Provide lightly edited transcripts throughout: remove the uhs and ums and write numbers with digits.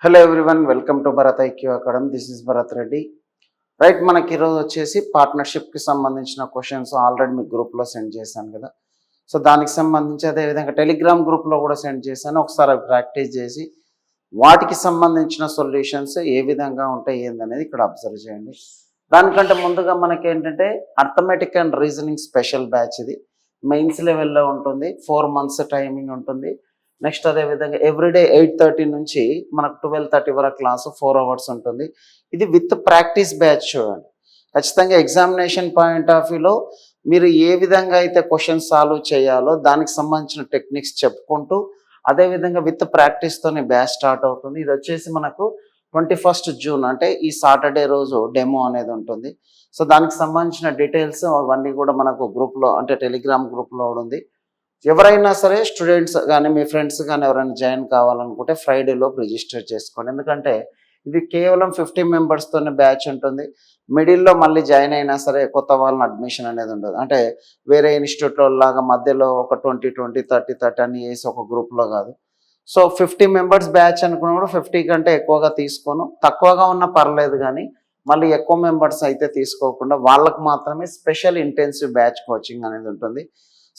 Hello everyone, welcome to Bharat IQ academy. This is Bharat Reddy. Right, మనకి ఈరోజు వచ్చేసి పార్ట్నర్షిప్కి సంబంధించిన క్వశ్చన్స్ ఆల్రెడీ మీకు గ్రూప్లో సెండ్ చేశాను కదా. సో దానికి సంబంధించి అదేవిధంగా టెలిగ్రామ్ గ్రూప్లో కూడా సెండ్ చేశాను. ఒకసారి అవి ప్రాక్టీస్ చేసి వాటికి సంబంధించిన సొల్యూషన్స్ ఏ విధంగా ఉంటాయి ఏందనేది ఇక్కడ అబ్జర్వ్ చేయండి. దానికంటే ముందుగా మనకి ఏంటంటే arithmetic and reasoning special batch, ఇది మెయిన్స్ లెవెల్లో ఉంటుంది. 4 months టైమింగ్ ఉంటుంది. నెక్స్ట్ అదేవిధంగా ఎవ్రీడే 8:30 నుంచి మనకు 12:30 వరకు క్లాసు 4 hours ఉంటుంది. ఇది విత్ ప్రాక్టీస్ బ్యాచ్. చూడండి, ఖచ్చితంగా ఎగ్జామినేషన్ పాయింట్ ఆఫ్ వ్యూలో మీరు ఏ విధంగా అయితే క్వశ్చన్స్ సాల్వ్ చేయాలో దానికి సంబంధించిన టెక్నిక్స్ చెప్పుకుంటూ అదేవిధంగా విత్ ప్రాక్టీస్తోనే బ్యాచ్ స్టార్ట్ అవుతుంది. ఇది వచ్చేసి మనకు 21st June అంటే ఈ సాటర్డే రోజు డెమో అనేది ఉంటుంది. సో దానికి సంబంధించిన డీటెయిల్స్ అవన్నీ కూడా మనకు గ్రూప్లో అంటే టెలిగ్రామ్ గ్రూప్లో ఉంది. ఎవరైనా సరే స్టూడెంట్స్ కానీ మీ ఫ్రెండ్స్ కానీ ఎవరైనా జాయిన్ కావాలనుకుంటే ఫ్రైడేలోపు రిజిస్టర్ చేసుకోండి. ఎందుకంటే ఇది కేవలం 50 మెంబర్స్తోనే బ్యాచ్ ఉంటుంది. మిడిల్లో మళ్ళీ జాయిన్ అయినా సరే కొత్త వాళ్ళని అడ్మిషన్ అనేది ఉండదు. అంటే వేరే ఇన్స్టిట్యూట్లో లాగా మధ్యలో ఒక 20, 20, 30, 30 అని వేసి ఒక గ్రూప్లో కాదు. సో 50 మెంబర్స్ బ్యాచ్ అనుకున్నప్పుడు 50 కంటే ఎక్కువగా తీసుకోను, తక్కువగా ఉన్నా పర్లేదు, కానీ మళ్ళీ ఎక్కువ మెంబర్స్ అయితే తీసుకోకుండా వాళ్ళకు మాత్రమే స్పెషల్ ఇంటెన్సివ్ బ్యాచ్ కోచింగ్ అనేది ఉంటుంది.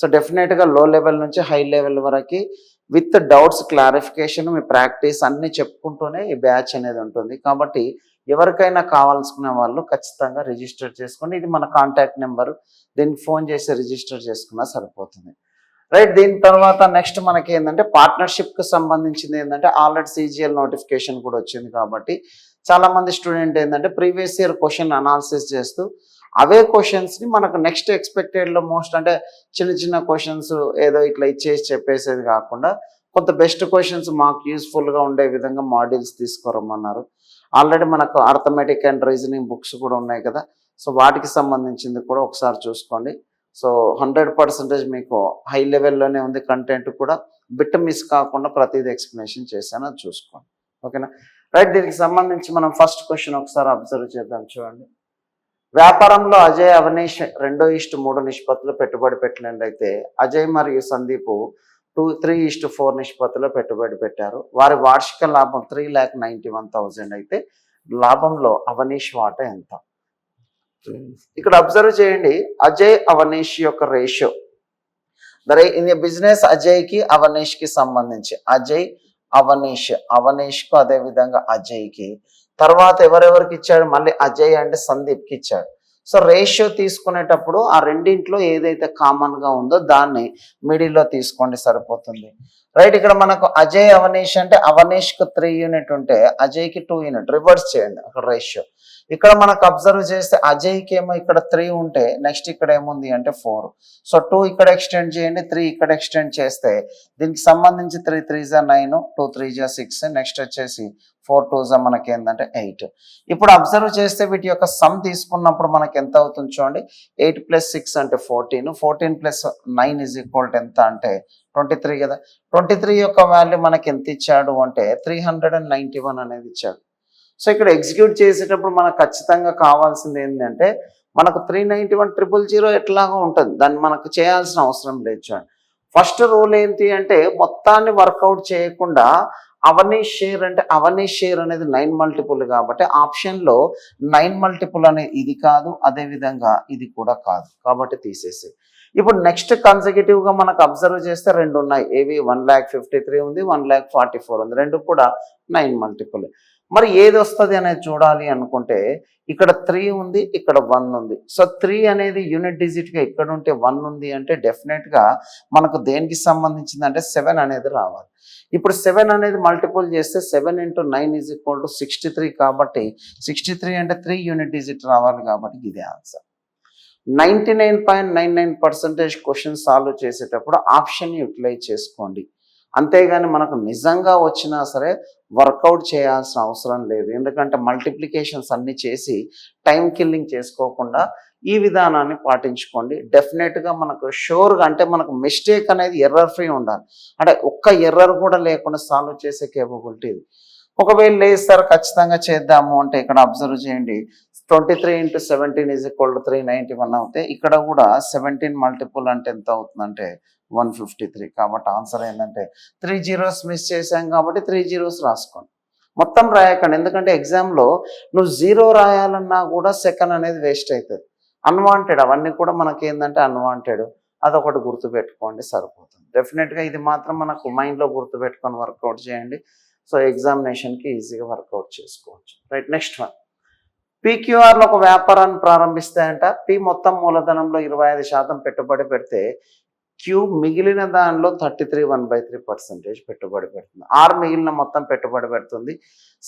సో డెఫినెట్గా లో లెవెల్ నుంచి హై లెవెల్ వరకు with doubts clarification me practice అన్నీ చెప్పుకుంటూనే ఈ బ్యాచ్ అనేది ఉంటుంది. కాబట్టి ఎవరికైనా కావాల్సుకునే వాళ్ళు ఖచ్చితంగా రిజిస్టర్ చేసుకోండి. ఇది మన కాంటాక్ట్ నెంబరు, దీనికి ఫోన్ చేసి రిజిస్టర్ చేసుకున్నా సరిపోతుంది. రైట్, దీని తర్వాత నెక్స్ట్ మనకి ఏంటంటే పార్ట్నర్షిప్కి సంబంధించింది ఏంటంటే ఆల్రెడీ CGL నోటిఫికేషన్ కూడా వచ్చింది. కాబట్టి చాలామంది స్టూడెంట్ ఏంటంటే ప్రీవియస్ ఇయర్ క్వశ్చన్ అనాలిసిస్ చేస్తూ అవే క్వశ్చన్స్ని మనకు నెక్స్ట్ ఎక్స్పెక్టెడ్లో మోస్ట్ అంటే చిన్న చిన్న క్వశ్చన్స్ ఏదో ఇట్లా ఇచ్చేసి చెప్పేసేది కాకుండా కొంత బెస్ట్ క్వశ్చన్స్ మాకు యూస్ఫుల్గా ఉండే విధంగా మాడ్యూల్స్ తీసుకురమ్మన్నారు. ఆల్రెడీ మనకు అర్థమెటిక్ అండ్ రీజనింగ్ బుక్స్ కూడా ఉన్నాయి కదా. సో వాటికి సంబంధించింది కూడా ఒకసారి చూసుకోండి. సో 100% మీకు హై లెవెల్లోనే ఉంది. కంటెంట్ కూడా బిట్ మిస్ కాకుండా ప్రతిదీ ఎక్స్ప్లెనేషన్ చేశాను, అది చూసుకోండి. ఓకేనా. రైట్, దీనికి సంబంధించి మనం ఫస్ట్ క్వశ్చన్ ఒకసారి అబ్జర్వ్ చేద్దాం. చూడండి, వ్యాపారంలో అజయ్ అవనీష్ 2:3 నిష్పత్తిలో పెట్టుబడి పెట్టినట్లయితే అజయ్ మరియు సందీప్ 3:4 నిష్పత్తిలో పెట్టుబడి పెట్టారు. వారి వార్షిక లాభం 3,91,000 అయితే లాభంలో అవనీష్ వాటా ఎంత? ఇక్కడ అబ్జర్వ్ చేయండి, అజయ్ అవనీష్ యొక్క రేషియో ఇన్ బిజినెస్ అజయ్కి అవనీష్కి సంబంధించి అజయ్ అవనీష్కు అదేవిధంగా అజయ్కి తర్వాత ఎవరెవరికి ఇచ్చాడు, మళ్ళీ అజయ్ అండ్ సందీప్కి ఇచ్చాడు. సో రేషియో తీసుకునేటప్పుడు ఆ రెండింట్లో ఏదైతే కామన్గా ఉందో దాన్ని మిడిల్లో తీసుకోండి, సరిపోతుంది. రైట్, ఇక్కడ మనకు అజయ్ అవనీష్ అంటే అవనీష్కు 3 యూనిట్ ఉంటే అజయ్కి 2 యూనిట్, రివర్స్ చేయండి అక్కడ రేషియో. ఇక్కడ మనకు అబ్జర్వ్ చేస్తే అజయ్కి ఏమో ఇక్కడ 3 ఉంటే నెక్స్ట్ ఇక్కడ ఏముంది అంటే 4. సో 2 ఇక్కడ ఎక్స్టెండ్ చేయండి, 3 ఇక్కడ ఎక్స్టెండ్ చేస్తే దీనికి సంబంధించి 3 3 జా 9, 2 3 జా 6, నెక్స్ట్ వచ్చేసి 4 2 జా మనకి ఏంటంటే 8. ఇప్పుడు అబ్జర్వ్ చేస్తే వీటి యొక్క సమ్ తీసుకున్నప్పుడు మనకి ఎంత అవుతుంది చూడండి. 8 + 6 అంటే 14, 14 + 9 = ఎంత అంటే 23 కదా. 23 యొక్క వాల్యూ మనకి ఎంత ఇచ్చాడు అంటే 391 అనేది ఇచ్చాడు. సో ఇక్కడ ఎగ్జిక్యూట్ చేసేటప్పుడు మనకు ఖచ్చితంగా కావాల్సింది ఏంటంటే మనకు 391 000 ఎట్లాగో ఉంటుంది, దాన్ని మనకు చేయాల్సిన అవసరం లేదు. చూడండి, ఫస్ట్ రూల్ ఏంటి అంటే మొత్తాన్ని వర్కౌట్ చేయకుండా అవనీష్ షేర్ అంటే అవనీష్ షేర్ అనేది 9 మల్టిపుల్ కాబట్టి ఆప్షన్లో 9 మల్టిపుల్ అనేది ఇది కాదు, అదేవిధంగా ఇది కూడా కాదు, కాబట్టి తీసేసి. ఇప్పుడు నెక్స్ట్ కన్సెక్యూటివ్గా మనకు అబ్జర్వ్ చేస్తే 2 ఉన్నాయి. ఏవి 1,53,000 ఉంది, 1,44,000 ఉంది, రెండు కూడా 9 మల్టిపుల్. మరి ఏది వస్తుంది అనేది చూడాలి అనుకుంటే ఇక్కడ 3 ఉంది, ఇక్కడ 1 ఉంది. సో 3 అనేది యూనిట్ డిజిట్గా ఇక్కడ ఉంటే 1 ఉంది అంటే డెఫినెట్గా మనకు దేనికి సంబంధించింది అంటే 7 అనేది రావాలి. ఇప్పుడు 7 అనేది మల్టిపుల్ చేస్తే 7 × 9 = 63 కాబట్టి 63 అంటే 3 యూనిట్ డిజిట్ రావాలి, కాబట్టి ఇదే ఆన్సర్. 99.99% క్వశ్చన్ సాల్వ్ చేసేటప్పుడు ఆప్షన్ యూటిలైజ్ చేసుకోండి. అంతేగాని మనకు నిజంగా వచ్చినా సరే వర్కౌట్ చేయాల్సిన అవసరం లేదు. ఎందుకంటే మల్టిప్లికేషన్స్ అన్నీ చేసి టైం కిల్లింగ్ చేసుకోకుండా ఈ విధానాన్ని పాటించుకోండి. డెఫినెట్గా మనకు షూర్గా అంటే మనకు మిస్టేక్ అనేది ఎర్రర్ ఫ్రీ ఉండాలి. అంటే ఒక్క ఎర్రర్ కూడా లేకుండా సాల్వ్ చేసే కేపబిలిటీ ఇది. ఒకవేళ లేదు సార్ ఖచ్చితంగా చేద్దాము అంటే ఇక్కడ అబ్జర్వ్ చేయండి, 23 × 17 = 391 అవుతే ఇక్కడ కూడా 17 మల్టిపుల్ అంటే ఎంత అవుతుందంటే 153. కాబట్టి ఆన్సర్ ఏంటంటే 3 zeros మిస్ చేసాం కాబట్టి 3 zeros రాసుకోండి. మొత్తం రాయకండి, ఎందుకంటే ఎగ్జామ్లో నువ్వు 0 రాయాలన్నా కూడా సెకండ్ అనేది వేస్ట్ అవుతుంది. అన్వాంటెడ్ అవన్నీ కూడా మనకి ఏంటంటే అన్వాంటెడ్, అదొకటి గుర్తుపెట్టుకోండి సరిపోతుంది. డెఫినెట్గా ఇది మాత్రం మనకు మైండ్లో గుర్తుపెట్టుకొని వర్కౌట్ చేయండి. సో ఎగ్జామినేషన్కి ఈజీగా వర్కౌట్ చేసుకోవచ్చు. Right, next one. పీక్యూఆర్లో ఒక వ్యాపారాన్ని ప్రారంభిస్తాయంట. పి మొత్తం మూలధనంలో 25% పెట్టుబడి పెడితే క్యూ మిగిలిన దానిలో 33 1/3% పెట్టుబడి పెడుతుంది. ఆర్ మిగిలిన మొత్తం పెట్టుబడి పెడుతుంది.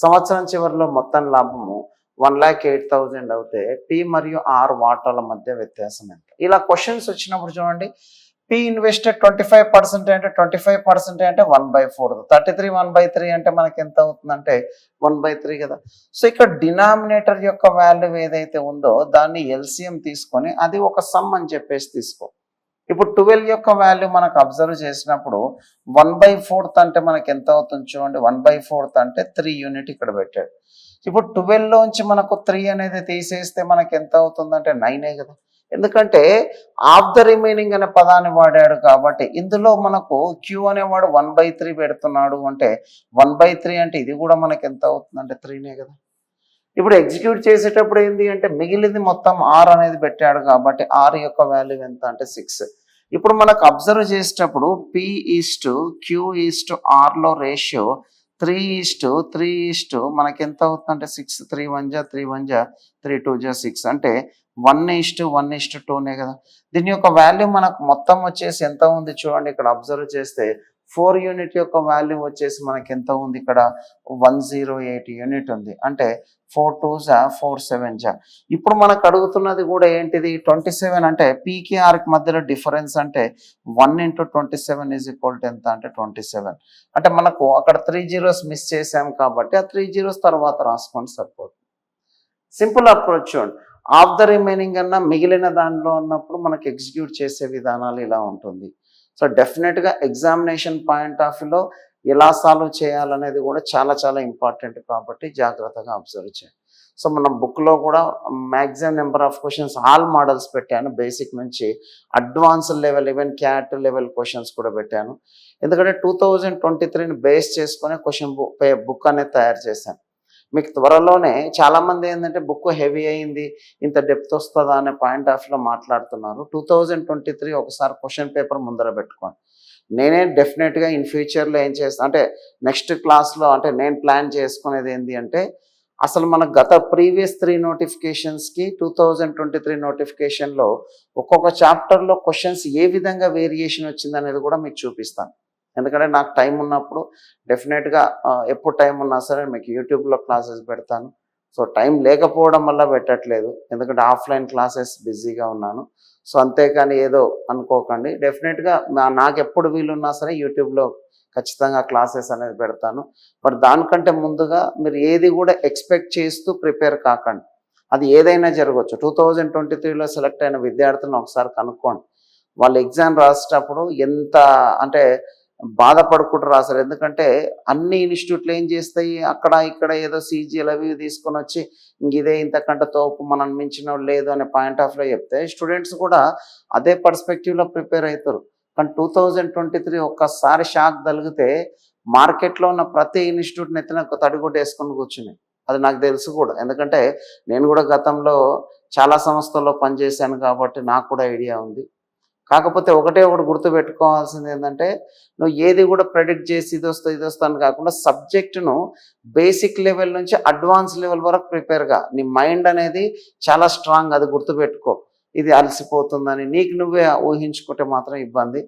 సంవత్సరం చివరిలో మొత్తం లాభము 1,08,000 అవుతే పి మరియు ఆర్ వాటాల మధ్య వ్యత్యాసం ఎంత? ఇలా క్వశ్చన్స్ వచ్చినప్పుడు చూడండి, పి ఇన్వెస్టెడ్ 25% అంటే 25% అంటే 1/4, 33 1/3 అంటే మనకి ఎంత అవుతుందంటే 1/3 కదా. సో ఇక్కడ డినామినేటర్ యొక్క వాల్యూ ఏదైతే ఉందో దాన్ని ఎల్సిఎం తీసుకొని అది ఒక సమ్ అని చెప్పేసి తీసుకో. ఇప్పుడు 12 యొక్క వాల్యూ మనకు అబ్జర్వ్ చేసినప్పుడు 1/4 అంటే మనకి ఎంత అవుతుంది చూడండి, 1/4 అంటే 3 యూనిట్ ఇక్కడ పెట్టాడు. ఇప్పుడు 12లోంచి మనకు 3 అనేది తీసేస్తే మనకి ఎంత అవుతుందంటే 9 కదా, ఎందుకంటే ఆఫ్ ద రిమైనింగ్ అనే పదాన్ని వాడాడు కాబట్టి. ఇందులో మనకు క్యూ అనేవాడు 1/3 పెడుతున్నాడు అంటే 1/3 అంటే ఇది కూడా మనకి ఎంత అవుతుందంటే 3 కదా. ఇప్పుడు ఎగ్జిక్యూట్ చేసేటప్పుడు ఏంటి అంటే మిగిలింది మొత్తం ఆర్ అనేది పెట్టాడు కాబట్టి ఆర్ యొక్క వాల్యూ ఎంత అంటే 6. ఇప్పుడు మనకు అబ్జర్వ్ చేసేటప్పుడు పి ఈస్టు క్యూ ఈస్టు ఆర్లో రేషియో 3:3 మనకి ఎంత అవుతుందంటే 6, 3 1 జా 3 1 జా 3 2 జా 6 అంటే 1:1:2 కదా. దీని యొక్క వాల్యూ మనకు మొత్తం వచ్చేసి ఎంత ఉంది చూడండి, ఇక్కడ అబ్జర్వ్ చేస్తే 4 యూనిట్ యొక్క వాల్యూ వచ్చేసి మనకి ఎంత ఉంది ఇక్కడ 108 యూనిట్ ఉంది. అంటే 4 2 జా 4 7 జా. ఇప్పుడు మనకు అడుగుతున్నది కూడా ఏంటిది 27 అంటే పీకి ఆర్కి మధ్యలో డిఫరెన్స్ అంటే 1 × 27 ఎంత అంటే 27. అంటే మనకు అక్కడ 3 zeros మిస్ చేసాం కాబట్టి ఆ 3 zeros తర్వాత రాసుకోండి సరిపోతుంది. సింపుల్ అప్రోచ్ చూడండి. ఆఫ్ ద రిమైనింగ్ అన్న మిగిలిన దానిలో ఉన్నప్పుడు మనకి ఎగ్జిక్యూట్ చేసే విధానాలు ఇలా ఉంటుంది. సో డెఫినెట్గా ఎగ్జామినేషన్ పాయింట్ ఆఫ్ వ్యూలో ఎలా సాల్వ్ చేయాలనేది కూడా చాలా చాలా ఇంపార్టెంట్ కాబట్టి జాగ్రత్తగా అబ్జర్వ్ చేయండి. సో మనం బుక్లో కూడా maximum number of questions all models పెట్టాను, బేసిక్ నుంచి advance level even cat level questions కూడా పెట్టాను. ఎందుకంటే 2023ని బేస్ చేసుకునే క్వశ్చన్ బుక్ అనేది తయారు చేశాను. మీకు త్వరలోనే చాలామంది ఏంటంటే బుక్ హెవీ అయింది, ఇంత డెప్త్ వస్తుందా అనే పాయింట్ ఆఫ్ వ్యూలో మాట్లాడుతున్నారు. 2023 ఒకసారి క్వశ్చన్ పేపర్ ముందర పెట్టుకోండి. నేనే డెఫినెట్గా ఇన్ ఫ్యూచర్లో ఏం చేస్తాను అంటే నెక్స్ట్ క్లాస్లో అంటే నేను ప్లాన్ చేసుకునేది ఏంటి అంటే అసలు మన గత ప్రీవియస్ 3 నోటిఫికేషన్స్కి 2023 నోటిఫికేషన్లో ఒక్కొక్క చాప్టర్లో క్వశ్చన్స్ ఏ విధంగా వేరియేషన్ వచ్చింది అనేది కూడా మీకు చూపిస్తాను. ఎందుకంటే నాకు టైం ఉన్నప్పుడు డెఫినెట్గా ఎప్పుడు టైం ఉన్నా సరే మీకు యూట్యూబ్లో క్లాసెస్ పెడతాను. సో టైం లేకపోవడం వల్ల పెట్టట్లేదు, ఎందుకంటే ఆఫ్లైన్ క్లాసెస్ బిజీగా ఉన్నాను. సో అంతేకాని ఏదో అనుకోకండి, డెఫినెట్గా నాకు ఎప్పుడు వీలున్నా సరే యూట్యూబ్లో ఖచ్చితంగా క్లాసెస్ అనేది పెడతాను. బట్ దానికంటే ముందుగా మీరు ఏది కూడా ఎక్స్పెక్ట్ చేస్తూ ప్రిపేర్ కాకండి, అది ఏదైనా జరగవచ్చు. 2023లో సెలెక్ట్ అయిన విద్యార్థులను ఒకసారి కనుక్కోండి, వాళ్ళు ఎగ్జామ్ రాసేటప్పుడు ఎంత అంటే బాధపడుకుంటూ రాశారు. ఎందుకంటే అన్ని ఇన్స్టిట్యూట్లు ఏం చేస్తాయి, అక్కడ ఇక్కడ ఏదో సీజీలు అవి తీసుకొని వచ్చి ఇదే ఇంతకంటే తోపు మనం మించిన లేదు అనే పాయింట్ ఆఫ్ వ్యూలో చెప్తే స్టూడెంట్స్ కూడా అదే పర్స్పెక్టివ్లో ప్రిపేర్ అవుతారు. కానీ 2023 ఒక్కసారి షాక్ తగిలితే మార్కెట్లో ఉన్న ప్రతి ఇన్స్టిట్యూట్ నెత్తిన తడిగుడ్డ వేసుకొని కూర్చుని, అది నాకు తెలుసు కూడా, ఎందుకంటే నేను కూడా గతంలో చాలా సంస్థల్లో పనిచేశాను కాబట్టి నాకు కూడా ఐడియా ఉంది. కాకపోతే ఒకటి గుర్తుపెట్టుకోవాల్సింది ఏంటంటే నువ్వు ఏది కూడా ప్రెడిక్ట్ చేసి ఇది వస్తుంది కాకుండా సబ్జెక్టును బేసిక్ లెవెల్ నుంచి అడ్వాన్స్ లెవెల్ వరకు ప్రిపేర్గా నీ మైండ్ అనేది చాలా స్ట్రాంగ్, అది గుర్తుపెట్టుకో. ఇది అలసిపోతుందని నీకు నువ్వే ఊహించుకుంటే మాత్రం ఇబ్బంది.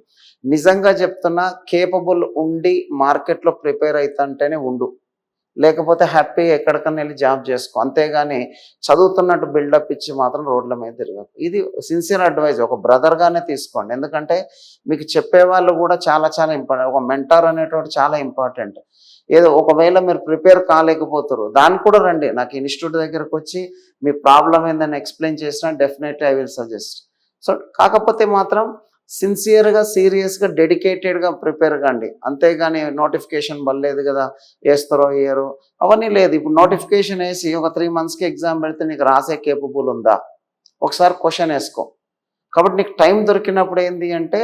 నిజంగా చెప్తున్నా, కేపబుల్ ఉండి మార్కెట్లో ప్రిపేర్ అవుతుంటేనే ఉండు, లేకపోతే హ్యాపీ ఎక్కడికన్నా వెళ్ళి జాబ్ చేసుకో. అంతేగాని చదువుతున్నట్టు బిల్డప్ ఇచ్చి మాత్రం రోడ్ల మీద తిరగదు. ఇది సిన్సియర్ అడ్వైజ్, ఒక బ్రదర్గానే తీసుకోండి. ఎందుకంటే మీకు చెప్పేవాళ్ళు కూడా చాలా చాలా ఇంపార్టెంట్, ఒక మెంటార్ అనేటువంటి చాలా ఇంపార్టెంట్. ఏదో ఒకవేళ మీరు ప్రిపేర్ కాలేకపోతారు, దానికి కూడా రండి నాకు ఇన్స్టిట్యూట్ దగ్గరకు వచ్చి మీ ప్రాబ్లం ఏందని ఎక్స్ప్లెయిన్ చేసినా definitely I will suggest. So కాకపోతే మాత్రం సిన్సియర్గా సీరియస్గా డెడికేటెడ్గా ప్రిపేర్ కండి. అంతేగాని నోటిఫికేషన్ పడలేదు కదా వేస్తారో వేయరు అవన్నీ లేదు. ఇప్పుడు నోటిఫికేషన్ వేసి ఒక 3 monthsకి ఎగ్జామ్ పెడితే నీకు రాసే కేపబుల్ ఉందా, ఒకసారి క్వశ్చన్ వేసుకో. కాబట్టి నీకు టైం దొరికినప్పుడు ఏంది అంటే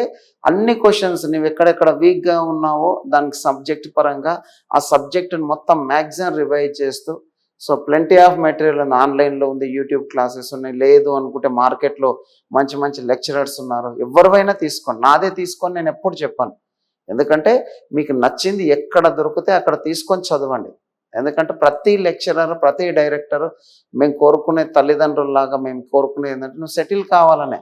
అన్ని క్వశ్చన్స్ నువ్వు ఎక్కడెక్కడ వీక్గా ఉన్నావో దానికి సబ్జెక్ట్ పరంగా ఆ సబ్జెక్టుని మొత్తం మ్యాక్సిమం రివైజ్ చేస్తూ, సో ప్లెంటీ ఆఫ్ మెటీరియల్ ఉంది, ఆన్లైన్లో ఉంది, యూట్యూబ్ క్లాసెస్ ఉన్నాయి, లేదు అనుకుంటే మార్కెట్లో మంచి మంచి లెక్చరర్స్ ఉన్నారు, ఎవరివైనా తీసుకోండి, నాదే తీసుకొని నేను ఎప్పుడు చెప్పాను. ఎందుకంటే మీకు నచ్చింది ఎక్కడ దొరికితే అక్కడ తీసుకొని చదవండి. ఎందుకంటే ప్రతి లెక్చరర్, ప్రతి డైరెక్టర్ మేము కోరుకునే తల్లిదండ్రుల్లాగా మేము కోరుకునేది ఏంటంటే నువ్వు సెటిల్ కావాలనే.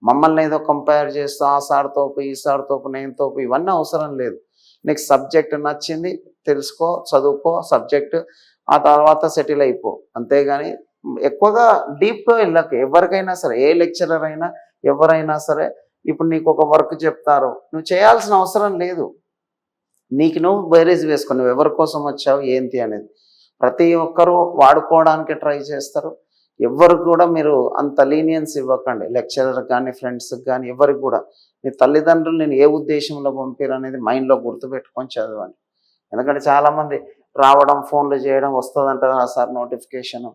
మమ్మల్ని ఏదో కంపేర్ చేస్తూ ఆ సార్ తోపు, ఈ సార్ తోపు, నేను తోపు ఇవన్నీ అవసరం లేదు. నీకు సబ్జెక్ట్ నచ్చింది తెలుసుకో, చదువుకో సబ్జెక్ట్, ఆ తర్వాత సెటిల్ అయిపో. అంతేగాని ఎక్కువగా డీప్గా వెళ్ళకు. ఎవరికైనా సరే, ఏ లెక్చరర్ అయినా ఎవరైనా సరే, ఇప్పుడు నీకు ఒక వర్క్ చెప్తారు, నువ్వు చేయాల్సిన అవసరం లేదు. నీకు నువ్వు బేరీజ్ వేసుకో, నువ్వు ఎవరి కోసం వచ్చావు ఏంటి అనేది. ప్రతి ఒక్కరూ వాడుకోవడానికి ట్రై చేస్తారు. ఎవరికి కూడా మీరు అంత లీనియన్స్ ఇవ్వకండి, లెక్చరర్ కానీ ఫ్రెండ్స్కి కానీ ఎవరికి కూడా. మీ తల్లిదండ్రులు నేను ఏ ఉద్దేశంలో పంపారు అనేది మైండ్లో గుర్తుపెట్టుకొని చదవండి. ఎందుకంటే చాలామంది రావడం, ఫోన్లు చేయడం, వస్తుందంటారు సార్ నోటిఫికేషన్,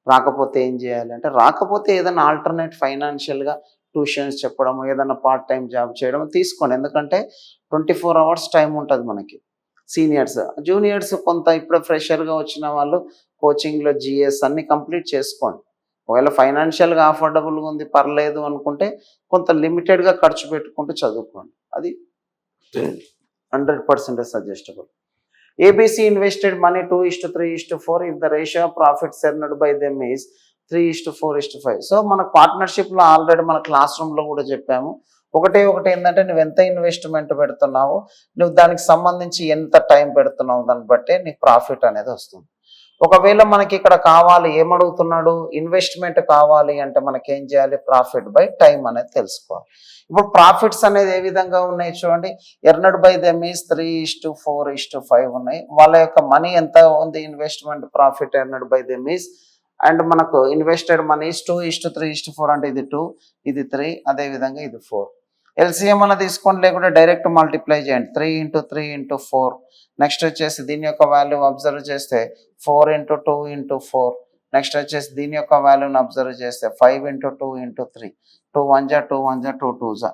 రాకపోతే ఏం చేయాలి అంటే, రాకపోతే ఏదైనా ఆల్టర్నేట్ ఫైనాన్షియల్గా ట్యూషన్స్ చెప్పడం, ఏదైనా పార్ట్ టైం జాబ్ చేయడం తీసుకోండి. ఎందుకంటే 24 hours టైం ఉంటుంది మనకి. సీనియర్స్, జూనియర్స్ కొంత ఇప్పుడు ఫ్రెషర్గా వచ్చిన వాళ్ళు కోచింగ్లో జిఎస్ అన్నీ కంప్లీట్ చేసుకోండి. ఒకవేళ ఫైనాన్షియల్గా అఫోర్డబుల్గా ఉంది పర్లేదు అనుకుంటే కొంత లిమిటెడ్గా ఖర్చు పెట్టుకుంటూ చదువుకోండి. అది 100% suggestible. ABC invested money 2:3:4 if the ratio of profits earned by them is 3:4:5. So మన పార్ట్నర్షిప్లో ఆల్రెడీ మన క్లాస్ రూమ్లో కూడా చెప్పాము. ఒకటి ఏంటంటే నువ్వు ఎంత ఇన్వెస్ట్మెంట్ పెడుతున్నావు, నువ్వు దానికి సంబంధించి ఎంత టైం పెడుతున్నావు, దాన్ని బట్టే నీకు ప్రాఫిట్ అనేది వస్తుంది. ఒకవేళ మనకి ఇక్కడ కావాలి, ఏమడుగుతున్నాడు, ఇన్వెస్ట్మెంట్ కావాలి అంటే మనకి ఏం చేయాలి, ప్రాఫిట్ బై టైం అనేది తెలుసుకోవాలి. ఇప్పుడు ప్రాఫిట్స్ అనేది ఏ విధంగా ఉన్నాయి చూడండి. ఎర్నడ్ బై దెమ్ ఈజ్ 3:4:5 ఉన్నాయి. వాళ్ళ యొక్క మనీ ఎంత ఉంది, investment profit earned by them is, and మనకు ఇన్వెస్టెడ్ మనీ 2:3:4 అంటే ఇది 2, ఇది 3, అదేవిధంగా ఇది 4. ఎల్సిఎం అన్న తీసుకోండి, లేకుంటే డైరెక్ట్ మల్టిప్లై చేయండి. 3:3:4. నెక్స్ట్ వచ్చేసి దీని యొక్క వాల్యూ అబ్జర్వ్ చేస్తే 4:2:4. నెక్స్ట్ వచ్చేసి దీని యొక్క వాల్యూని అబ్జర్వ్ చేస్తే 5:2:3. 2 1 జా 2 1 జా 2 2 జా.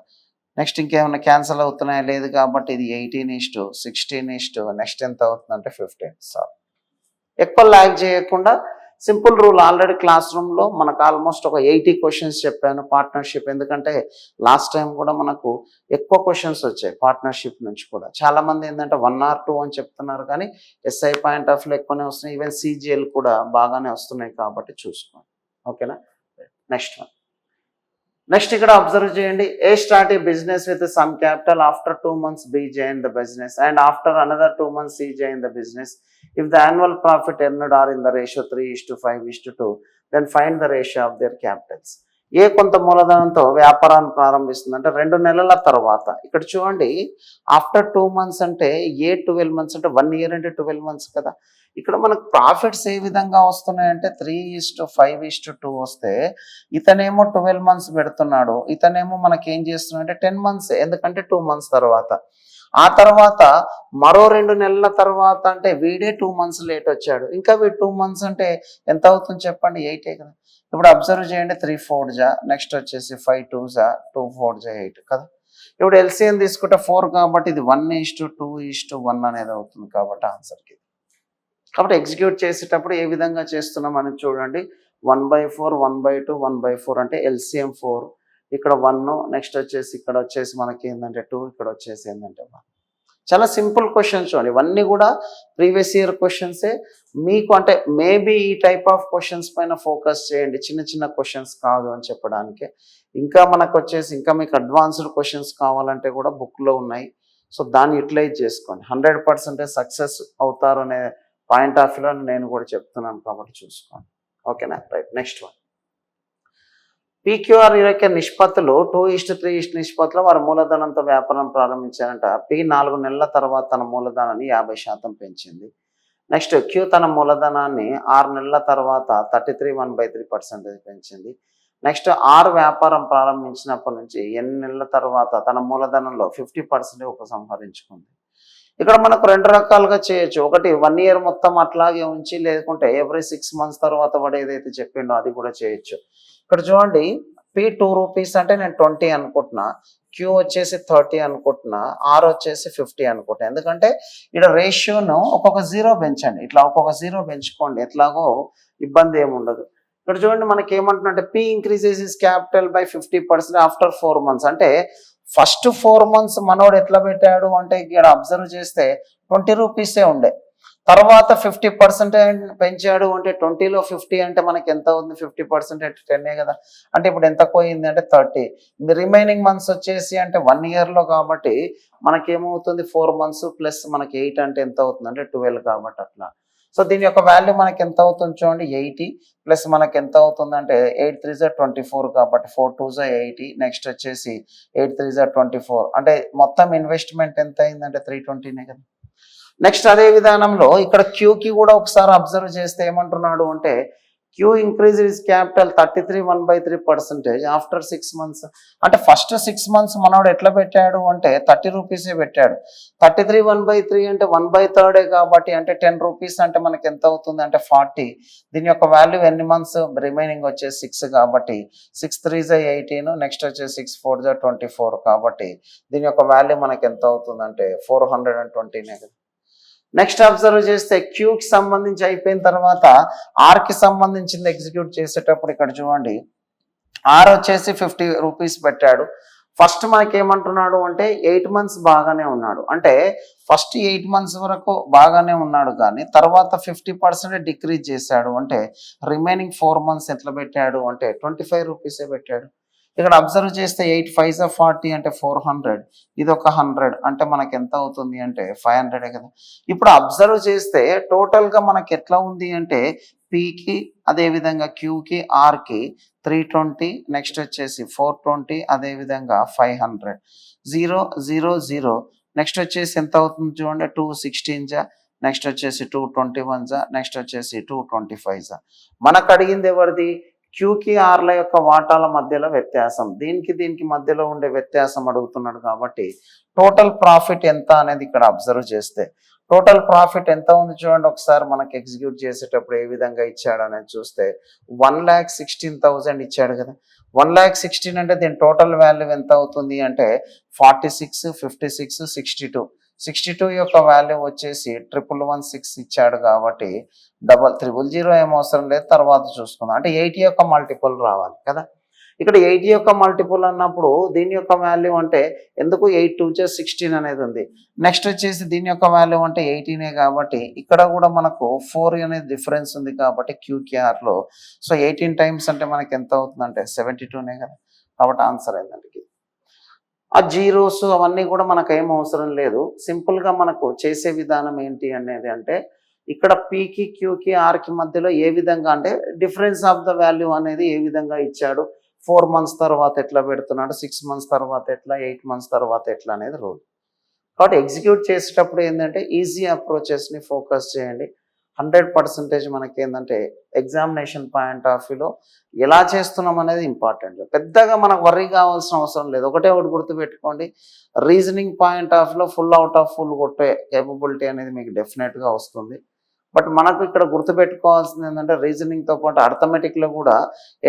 నెక్స్ట్ ఇంకేమైనా క్యాన్సిల్ అవుతున్నాయా, లేదు కాబట్టి ఇది 18:16. నెక్స్ట్ ఎంత అవుతుందంటే 15. సో ఎక్కువ ల్యాగ్ చేయకుండా సింపుల్ రూల్ ఆల్రెడీ క్లాస్ రూమ్లో మనకు ఆల్మోస్ట్ ఒక 80 క్వశ్చన్స్ చెప్పాను పార్ట్నర్షిప్. ఎందుకంటే లాస్ట్ టైం కూడా మనకు ఎక్కువ క్వశ్చన్స్ వచ్చాయి పార్ట్నర్షిప్ నుంచి కూడా. చాలామంది ఏంటంటే 1 or 2 అని చెప్తున్నారు, కానీ ఎస్ఐ పాయింట్ ఆఫ్ వ్యూ ఎక్కువనే వస్తున్నాయి, ఈవెన్ సిజిఎల్ కూడా బాగానే వస్తున్నాయి కాబట్టి చూసుకోండి. ఓకేనా. Next one. నెక్స్ట్ ఇక్కడ అబ్జర్వ్ చేయండి. A start a business with some capital, after 2 months B join the business and after another 2 months C join the business. If the annual profit earned are in the ratio 3:5:2, then find the ratio of their capitals. ఏ కొంత మూలధనంతో వ్యాపారాన్ని ప్రారంభిస్తుంది అంటే 2 నెలల తర్వాత. ఇక్కడ చూడండి, after 2 months అంటే ఏ 12 months అంటే 1 year అంటే 12 months కదా. ఇక్కడ మనకు ప్రాఫిట్స్ ఏ విధంగా వస్తున్నాయంటే 3:5:2 వస్తే, ఇతనేమో 12 months పెడుతున్నాడు, ఇతనేమో మనకి ఏం చేస్తున్నాడు అంటే 10 months, ఎందుకంటే 2 months తర్వాత. ఆ తర్వాత మరో 2 నెలల తర్వాత అంటే వీడే 2 months లేట్ వచ్చాడు, ఇంకా వీడు 2 months అంటే ఎంత అవుతుంది చెప్పండి, 8 కదా. ఇప్పుడు అబ్జర్వ్ చేయండి, 3 4 జా, నెక్స్ట్ వచ్చేసి 5 2 జా, 2 4 జా 8 కదా. ఇప్పుడు ఎల్సిఎం తీసుకుంటే 4 కాబట్టి ఇది 1:2:1 అనేది అవుతుంది కాబట్టి ఆన్సర్కి. కాబట్టి ఎగ్జిక్యూట్ చేసేటప్పుడు ఏ విధంగా చేస్తున్నాం అనేది చూడండి. 1/4 1/2 1/4 అంటే ఎల్సిఎం 4, ఇక్కడ 1, నెక్స్ట్ వచ్చేసి ఇక్కడ వచ్చేసి మనకి ఏంటంటే 2, ఇక్కడ వచ్చేసి ఏంటంటే 1. చాలా సింపుల్ క్వశ్చన్స్ చూడండి, ఇవన్నీ కూడా ప్రీవియస్ ఇయర్ క్వశ్చన్సే. మీకు అంటే మేబీ ఈ టైప్ ఆఫ్ క్వశ్చన్స్ పైన ఫోకస్ చేయండి, చిన్న చిన్న క్వశ్చన్స్ కాదు అని చెప్పడానికి. ఇంకా మనకు వచ్చేసి ఇంకా మీకు అడ్వాన్స్డ్ క్వశ్చన్స్ కావాలంటే కూడా బుక్లో ఉన్నాయి, సో దాన్ని యూటిలైజ్ చేసుకోండి. 100% సక్సెస్ అవుతారు అనే పాయింట్ ఆఫ్ వ్యూలో నేను కూడా చెప్తున్నాను కాబట్టి చూసుకోండి. ఓకేనా. రైట్. Next one. పీక్యూఆర్ యొక్క నిష్పత్తులు 2:3 నిష్పత్తిలో వారు మూలధనంతో వ్యాపారం ప్రారంభించారంట. పి 4 నెలల తర్వాత తన మూలధనాన్ని 50% పెంచింది. నెక్స్ట్ క్యూ తన మూలధనాన్ని 6 నెలల తర్వాత 33 1/3% పెంచింది. నెక్స్ట్ ఆర్ వ్యాపారం ప్రారంభించినప్పటి నుంచి 8 నెలల తర్వాత తన మూలధనంలో 50% ఉపసంహరించుకుంది. ఇక్కడ మనకు 2 రకాలుగా చేయొచ్చు. ఒకటి 1 year మొత్తం అట్లాగే ఉంచి, లేకుంటే ఎవ్రీ 6 months తర్వాత వాడు ఏదైతే చెప్పిండో అది కూడా చేయొచ్చు. ఇక్కడ చూడండి, పి 2 రూపీస్ అంటే నేను 20 అనుకుంటున్నా, క్యూ వచ్చేసి 30 అనుకుంటున్నా, ఆర్ వచ్చేసి 50 అనుకుంటున్నా. ఎందుకంటే ఇక్కడ రేషియోను ఒక్కొక్క జీరో పెంచండి, ఇట్లా ఒక్కొక్క జీరో పెంచుకోండి, ఎట్లాగో ఇబ్బంది ఏమి ఉండదు. ఇక్కడ చూడండి మనకి ఏమంటున్నట్టే P increases is capital by 50% after 4 months. అంటే ఫస్ట్ 4 months మనోడు ఎట్లా పెట్టాడు అంటే ఇక్కడ అబ్జర్వ్ చేస్తే 20 రూపీసే ఉండే, తర్వాత 50% పెంచాడు అంటే 20లో 50 అంటే మనకి ఎంత అవుతుంది, 50% అంటే 10 కదా. అంటే ఇప్పుడు ఎంత పోయింది అంటే 30. రిమైనింగ్ మంత్స్ వచ్చేసి అంటే 1 yearలో కాబట్టి మనకేమవుతుంది 4 months ప్లస్ మనకి 8 అంటే ఎంత అవుతుంది అంటే 12 కాబట్టి అట్లా. సో దీని యొక్క వాల్యూ మనకి ఎంత అవుతుంది చూడండి, 80 ప్లస్ మనకి ఎంత అవుతుంది అంటే 8 3 జా 24 కాబట్టి 4 2 జా 80, నెక్స్ట్ వచ్చేసి 8 3 జా 24, అంటే మొత్తం ఇన్వెస్ట్మెంట్ ఎంత అయిందంటే 320నే కదా. నెక్స్ట్ అదే విధానంలో ఇక్కడ క్యూకి కూడా ఒకసారి అబ్జర్వ్ చేస్తే ఏమంటున్నాడు అంటే Q increase is capital 33 1/3% after 6 months. అంటే ఫస్ట్ 6 months మనోడు ఎట్లా పెట్టాడు అంటే 30 రూపీసే పెట్టాడు, 33 1/3 అంటే 1/3 కాబట్టి అంటే 10 రూపీస్ అంటే మనకి ఎంత అవుతుంది అంటే 40. దీని యొక్క వాల్యూ ఎన్ని మంత్స్ రిమైనింగ్ వచ్చేసి 6 కాబట్టి 6 3 జా 18, నెక్స్ట్ వచ్చేసి 6 4 జా 24 కాబట్టి దీని యొక్క వాల్యూ మనకి ఎంత అవుతుంది అంటే 420నే కదా. నెక్స్ట్ అబ్జర్వ్ చేస్తే క్యూకి సంబంధించి అయిపోయిన తర్వాత ఆర్కి సంబంధించింది ఎగ్జిక్యూట్ చేసేటప్పుడు ఇక్కడ చూడండి, ఆర్ వచ్చేసి 50 రూపీస్ పెట్టాడు. ఫస్ట్ మనకి ఏమంటున్నాడు అంటే 8 months బాగానే ఉన్నాడు, అంటే ఫస్ట్ 8 months వరకు బాగానే ఉన్నాడు, కానీ తర్వాత 50% డిక్రీజ్ చేశాడు. అంటే రిమైనింగ్ 4 months ఎట్లా పెట్టాడు అంటే 25 రూపీసే పెట్టాడు. ఇక్కడ అబ్జర్వ్ చేస్తే 8 5 జా 40 అంటే 400, ఇది ఒక 100 అంటే మనకి ఎంత అవుతుంది అంటే 500 కదా. ఇప్పుడు అబ్జర్వ్ చేస్తే టోటల్గా మనకి ఎట్లా ఉంది అంటే పికి అదేవిధంగా క్యూకి ఆర్కి 320, నెక్స్ట్ వచ్చేసి 420, అదేవిధంగా 500, 0 0 0, నెక్స్ట్ వచ్చేసి ఎంత అవుతుంది చూడండి 216 జా, నెక్స్ట్ వచ్చేసి 221 జా, నెక్స్ట్ వచ్చేసి 225 జా. మనకు అడిగింది ఎవరిది, క్యూకి ఆర్ల యొక్క వాటాల మధ్యలో వ్యత్యాసం, దీనికి మధ్యలో ఉండే వ్యత్యాసం అడుగుతున్నాడు కాబట్టి టోటల్ ప్రాఫిట్ ఎంత అనేది ఇక్కడ అబ్జర్వ్ చేస్తే టోటల్ ప్రాఫిట్ ఎంత ఉంది చూడండి, ఒకసారి మనకి ఎగ్జిక్యూట్ చేసేటప్పుడు ఏ విధంగా ఇచ్చాడు అనేది చూస్తే 1,16,000 ఇచ్చాడు కదా. 1,16,000 అంటే దీని టోటల్ వాల్యూ ఎంత అవుతుంది అంటే 46 56 62 యొక్క వాల్యూ వచ్చేసి 1116 ఇచ్చాడు కాబట్టి 000 ఏం అవసరం లేదు, తర్వాత చూసుకుందాం. అంటే 80 యొక్క మల్టిపుల్ రావాలి కదా. ఇక్కడ 80 యొక్క మల్టిపుల్ అన్నప్పుడు దీని యొక్క వాల్యూ అంటే ఎందుకు 8 2 జా 16 అనేది ఉంది, నెక్స్ట్ వచ్చేసి దీని యొక్క వాల్యూ అంటే 18 కాబట్టి ఇక్కడ కూడా మనకు 4 అనేది డిఫరెన్స్ ఉంది కాబట్టి క్యూకేఆర్లో. సో 18 టైమ్స్ అంటే మనకి ఎంత అవుతుంది అంటే 72నే కదా. కాబట్టి ఆన్సర్ ఏంటంటే ఆ జీరోస్ అవన్నీ కూడా మనకు ఏం అవసరం లేదు. సింపుల్గా మనకు చేసే విధానం ఏంటి అనేది అంటే ఇక్కడ పీకి క్యూకి ఆర్కి మధ్యలో ఏ విధంగా అంటే డిఫరెన్స్ ఆఫ్ ద వాల్యూ అనేది ఏ విధంగా ఇచ్చాడు, 4 months తర్వాత ఎట్లా పెడుతున్నాడు, 6 months తర్వాత ఎట్లా, 8 months తర్వాత ఎట్లా అనేది రూల్. కాబట్టి ఎగ్జిక్యూట్ చేసేటప్పుడు ఏంటంటే ఈజీ అప్రోచెస్ని ఫోకస్ చేయండి. 100% మనకి ఏంటంటే ఎగ్జామినేషన్ పాయింట్ ఆఫ్ వ్యూలో ఎలా చేస్తున్నాం అనేది ఇంపార్టెంట్. పెద్దగా మనకు వర్రీ కావాల్సిన అవసరం లేదు. ఒకటే ఒకటి గుర్తుపెట్టుకోండి, రీజనింగ్ పాయింట్ ఆఫ్ వ్యూలో ఫుల్ అవుట్ ఆఫ్ ఫుల్ కొట్టే కేపబిలిటీ అనేది మీకు డెఫినెట్గా వస్తుంది. బట్ మనకు ఇక్కడ గుర్తుపెట్టుకోవాల్సింది ఏంటంటే రీజనింగ్తో పాటు అర్థమెటిక్లో కూడా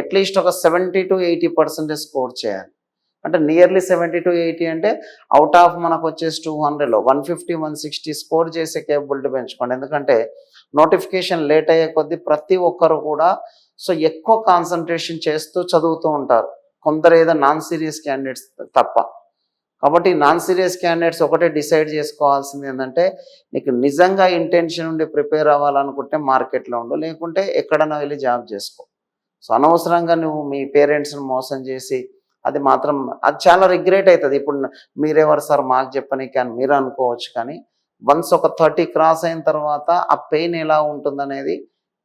అట్లీస్ట్ ఒక 70 to 80% స్కోర్ చేయాలి. అంటే నియర్లీ 70 to 80 అంటే అవుట్ ఆఫ్ మనకు వచ్చేసి 200లో 150 160 స్కోర్ చేసే కేపబిలిటీ పెంచుకోండి. ఎందుకంటే నోటిఫికేషన్ లేట్ అయ్యే కొద్దీ ప్రతి ఒక్కరు కూడా సో ఎక్కువ కాన్సన్ట్రేషన్ చేస్తూ చదువుతూ ఉంటారు, కొందరు ఏదో నాన్ సీరియస్ క్యాండిడేట్స్ తప్ప. కాబట్టి నాన్ సీరియస్ క్యాండిడేట్స్ ఒకటే డిసైడ్ చేసుకోవాల్సింది ఏంటంటే నీకు నిజంగా ఇంటెన్షన్ ఉండి ప్రిపేర్ అవ్వాలనుకుంటే మార్కెట్లో ఉండు, లేకుంటే ఎక్కడైనా వెళ్ళి జాబ్ చేసుకో. సో అనవసరంగా నువ్వు మీ పేరెంట్స్ని మోసం చేసి అది మాత్రం అది చాలా రిగ్రెట్ అవుతుంది. ఇప్పుడు మీరెవరు సార్ మాకు చెప్పనీకి అని మీరు అనుకోవచ్చు, కానీ వన్స్ ఒక 30 క్రాస్ అయిన తర్వాత ఆ పెయిన్ ఎలా ఉంటుందనేది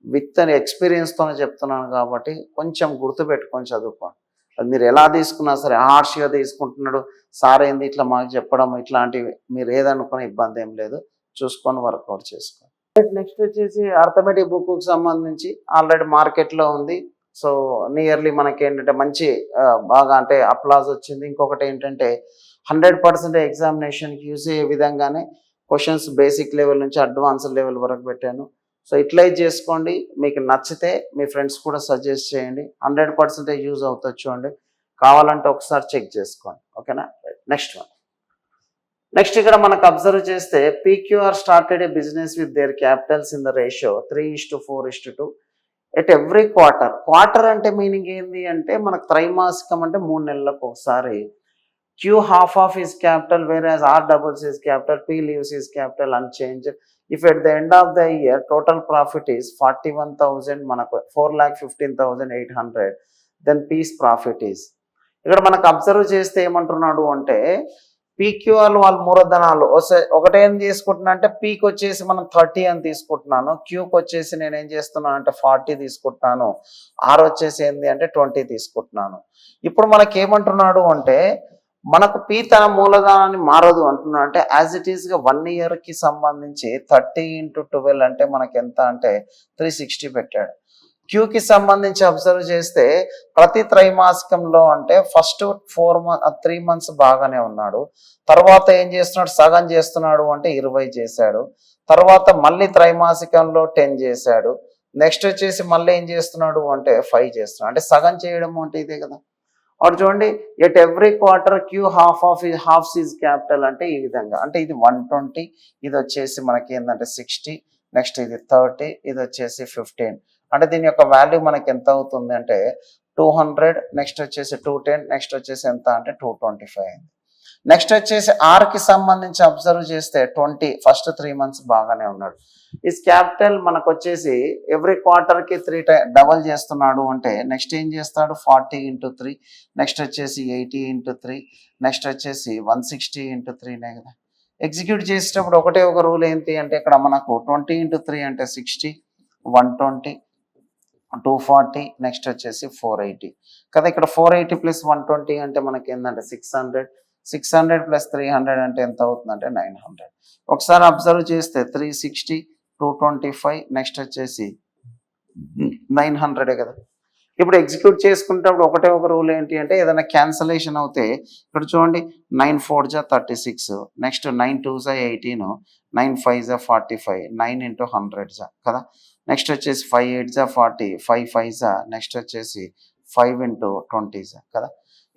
విత్ ఎక్స్పీరియన్స్తోనే చెప్తున్నాను కాబట్టి కొంచెం గుర్తుపెట్టుకొని చదువుకోండి. అది మీరు ఎలా తీసుకున్నా సరే హార్ష్గా తీసుకుంటున్నాడు సార్ ఏంది ఇట్లా మాకు చెప్పడం ఇట్లాంటివి మీరు ఏదనుకునే ఇబ్బంది ఏం లేదు, చూసుకొని వర్కౌట్ చేసుకోండి. నెక్స్ట్ వచ్చేసి అర్థమెటిక్ బుక్కు సంబంధించి ఆల్రెడీ మార్కెట్లో ఉంది. సో నియర్లీ మనకి ఏంటంటే మంచి బాగా అంటే అప్లాజ్ వచ్చింది. ఇంకొకటి ఏంటంటే 100% ఎగ్జామినేషన్కి యూజ్ అయ్యే విధంగానే క్వశ్చన్స్ బేసిక్ లెవెల్ నుంచి అడ్వాన్స్డ్ లెవెల్ వరకు పెట్టాను. సో ఇట్లైజ్ చేసుకోండి, మీకు నచ్చితే మీ ఫ్రెండ్స్ కూడా సజెస్ట్ చేయండి. 100% యూజ్ అవుతుంది చూడండి. కావాలంటే ఒకసారి చెక్ చేసుకోండి. ఓకేనా? నెక్స్ట్ ఇక్కడ మనకు అబ్జర్వ్ చేస్తే PQR started a business with their Capitals in the ratio 3:4:2 at every quarter. Quarter అంటే మీనింగ్ ఏంది అంటే మనకు త్రైమాసికం అంటే 3 నెలలకు ఒకసారి. Q half of his capital whereas R doubles his capital, P leaves his capital unchanged. If at the end of the year total profit is 41,000 మనకు 4,15,800 then P's profit is. ఇక్కడ మనకు అబ్జర్వ్ చేస్తే ఏమంటున్నాడు అంటే పీక్యూఆర్ వాళ్ళ మూలధనాలు ఒకటేం తీసుకుంటున్నా అంటే పీకి వచ్చేసి మనం 30 అని తీసుకుంటున్నాను, క్యూకి వచ్చేసి నేను ఏం చేస్తున్నాను అంటే 40 తీసుకుంటున్నాను, ఆర్ వచ్చేసి ఏంది అంటే 20 తీసుకుంటున్నాను. ఇప్పుడు మనకి ఏమంటున్నాడు అంటే మనకు పీ తన మూలధనాన్ని మారదు అంటున్నా అంటే యాజ్ ఇట్ ఈస్గా 1 ఇయర్కి సంబంధించి 30 × 12 అంటే మనకి ఎంత అంటే 360 పెట్టాడు. క్యూకి సంబంధించి అబ్జర్వ్ చేస్తే ప్రతి త్రైమాసికంలో అంటే ఫస్ట్ 3 months బాగానే ఉన్నాడు, తర్వాత ఏం చేస్తున్నాడు సగం చేస్తున్నాడు అంటే 20 చేశాడు, తర్వాత మళ్ళీ త్రైమాసికంలో 10 చేశాడు, నెక్స్ట్ వచ్చేసి మళ్ళీ ఏం చేస్తున్నాడు అంటే 5 చేస్తున్నాడు. అంటే సగం చేయడం అంటే ఇదే కదా. అప్పుడు చూడండి at every quarter Q half is capital అంటే ఈ విధంగా అంటే ఇది 120, ఇది వచ్చేసి మనకి ఏంటంటే 60, నెక్స్ట్ ఇది 30, ఇది వచ్చేసి 15. అంటే దీని యొక్క వాల్యూ మనకి ఎంత అవుతుంది అంటే 200, నెక్స్ట్ వచ్చేసి 210, నెక్స్ట్ వచ్చేసి ఎంత అంటే 225 అయింది. నెక్స్ట్ వచ్చేసి ఆర్కి సంబంధించి అబ్జర్వ్ చేస్తే 20 ఫస్ట్ 3 months బాగానే ఉన్నాడు. ఈ క్యాపిటల్ మనకు వచ్చేసి ఎవ్రీ క్వార్టర్కి 3 డబల్ చేస్తున్నాడు అంటే నెక్స్ట్ ఏం చేస్తాడు 40 × 3, నెక్స్ట్ వచ్చేసి 80 × 3, నెక్స్ట్ వచ్చేసి 160 × 3నే కదా. ఎగ్జిక్యూట్ చేసేటప్పుడు ఒకటే ఒక రూల్ ఏంటి అంటే ఇక్కడ మనకు 20 × 3 అంటే 60, 120, 240, నెక్స్ట్ వచ్చేసి 480 కదా. ఇక్కడ 480 + 120 అంటే మనకి ఏంటంటే 600, 600 + 300 అంటే ఎంత అవుతుందంటే 900. ఒకసారి అబ్జర్వ్ చేస్తే 360, 225, నెక్స్ట్ వచ్చేసి 900 కదా. ఇప్పుడు ఎగ్జిక్యూట్ చేసుకునేటప్పుడు ఒకటే ఒక రూల్ ఏంటి అంటే ఏదైనా క్యాన్సలేషన్ అవుతే ఇక్కడ చూడండి 9 4 × 36, నెక్స్ట్ 9 2 × 18, 9 5 × 45, 9 × 100 కదా. నెక్స్ట్ వచ్చేసి 5 8 × 40, 5 5 నెక్స్ట్ వచ్చేసి 5 × 20 కదా.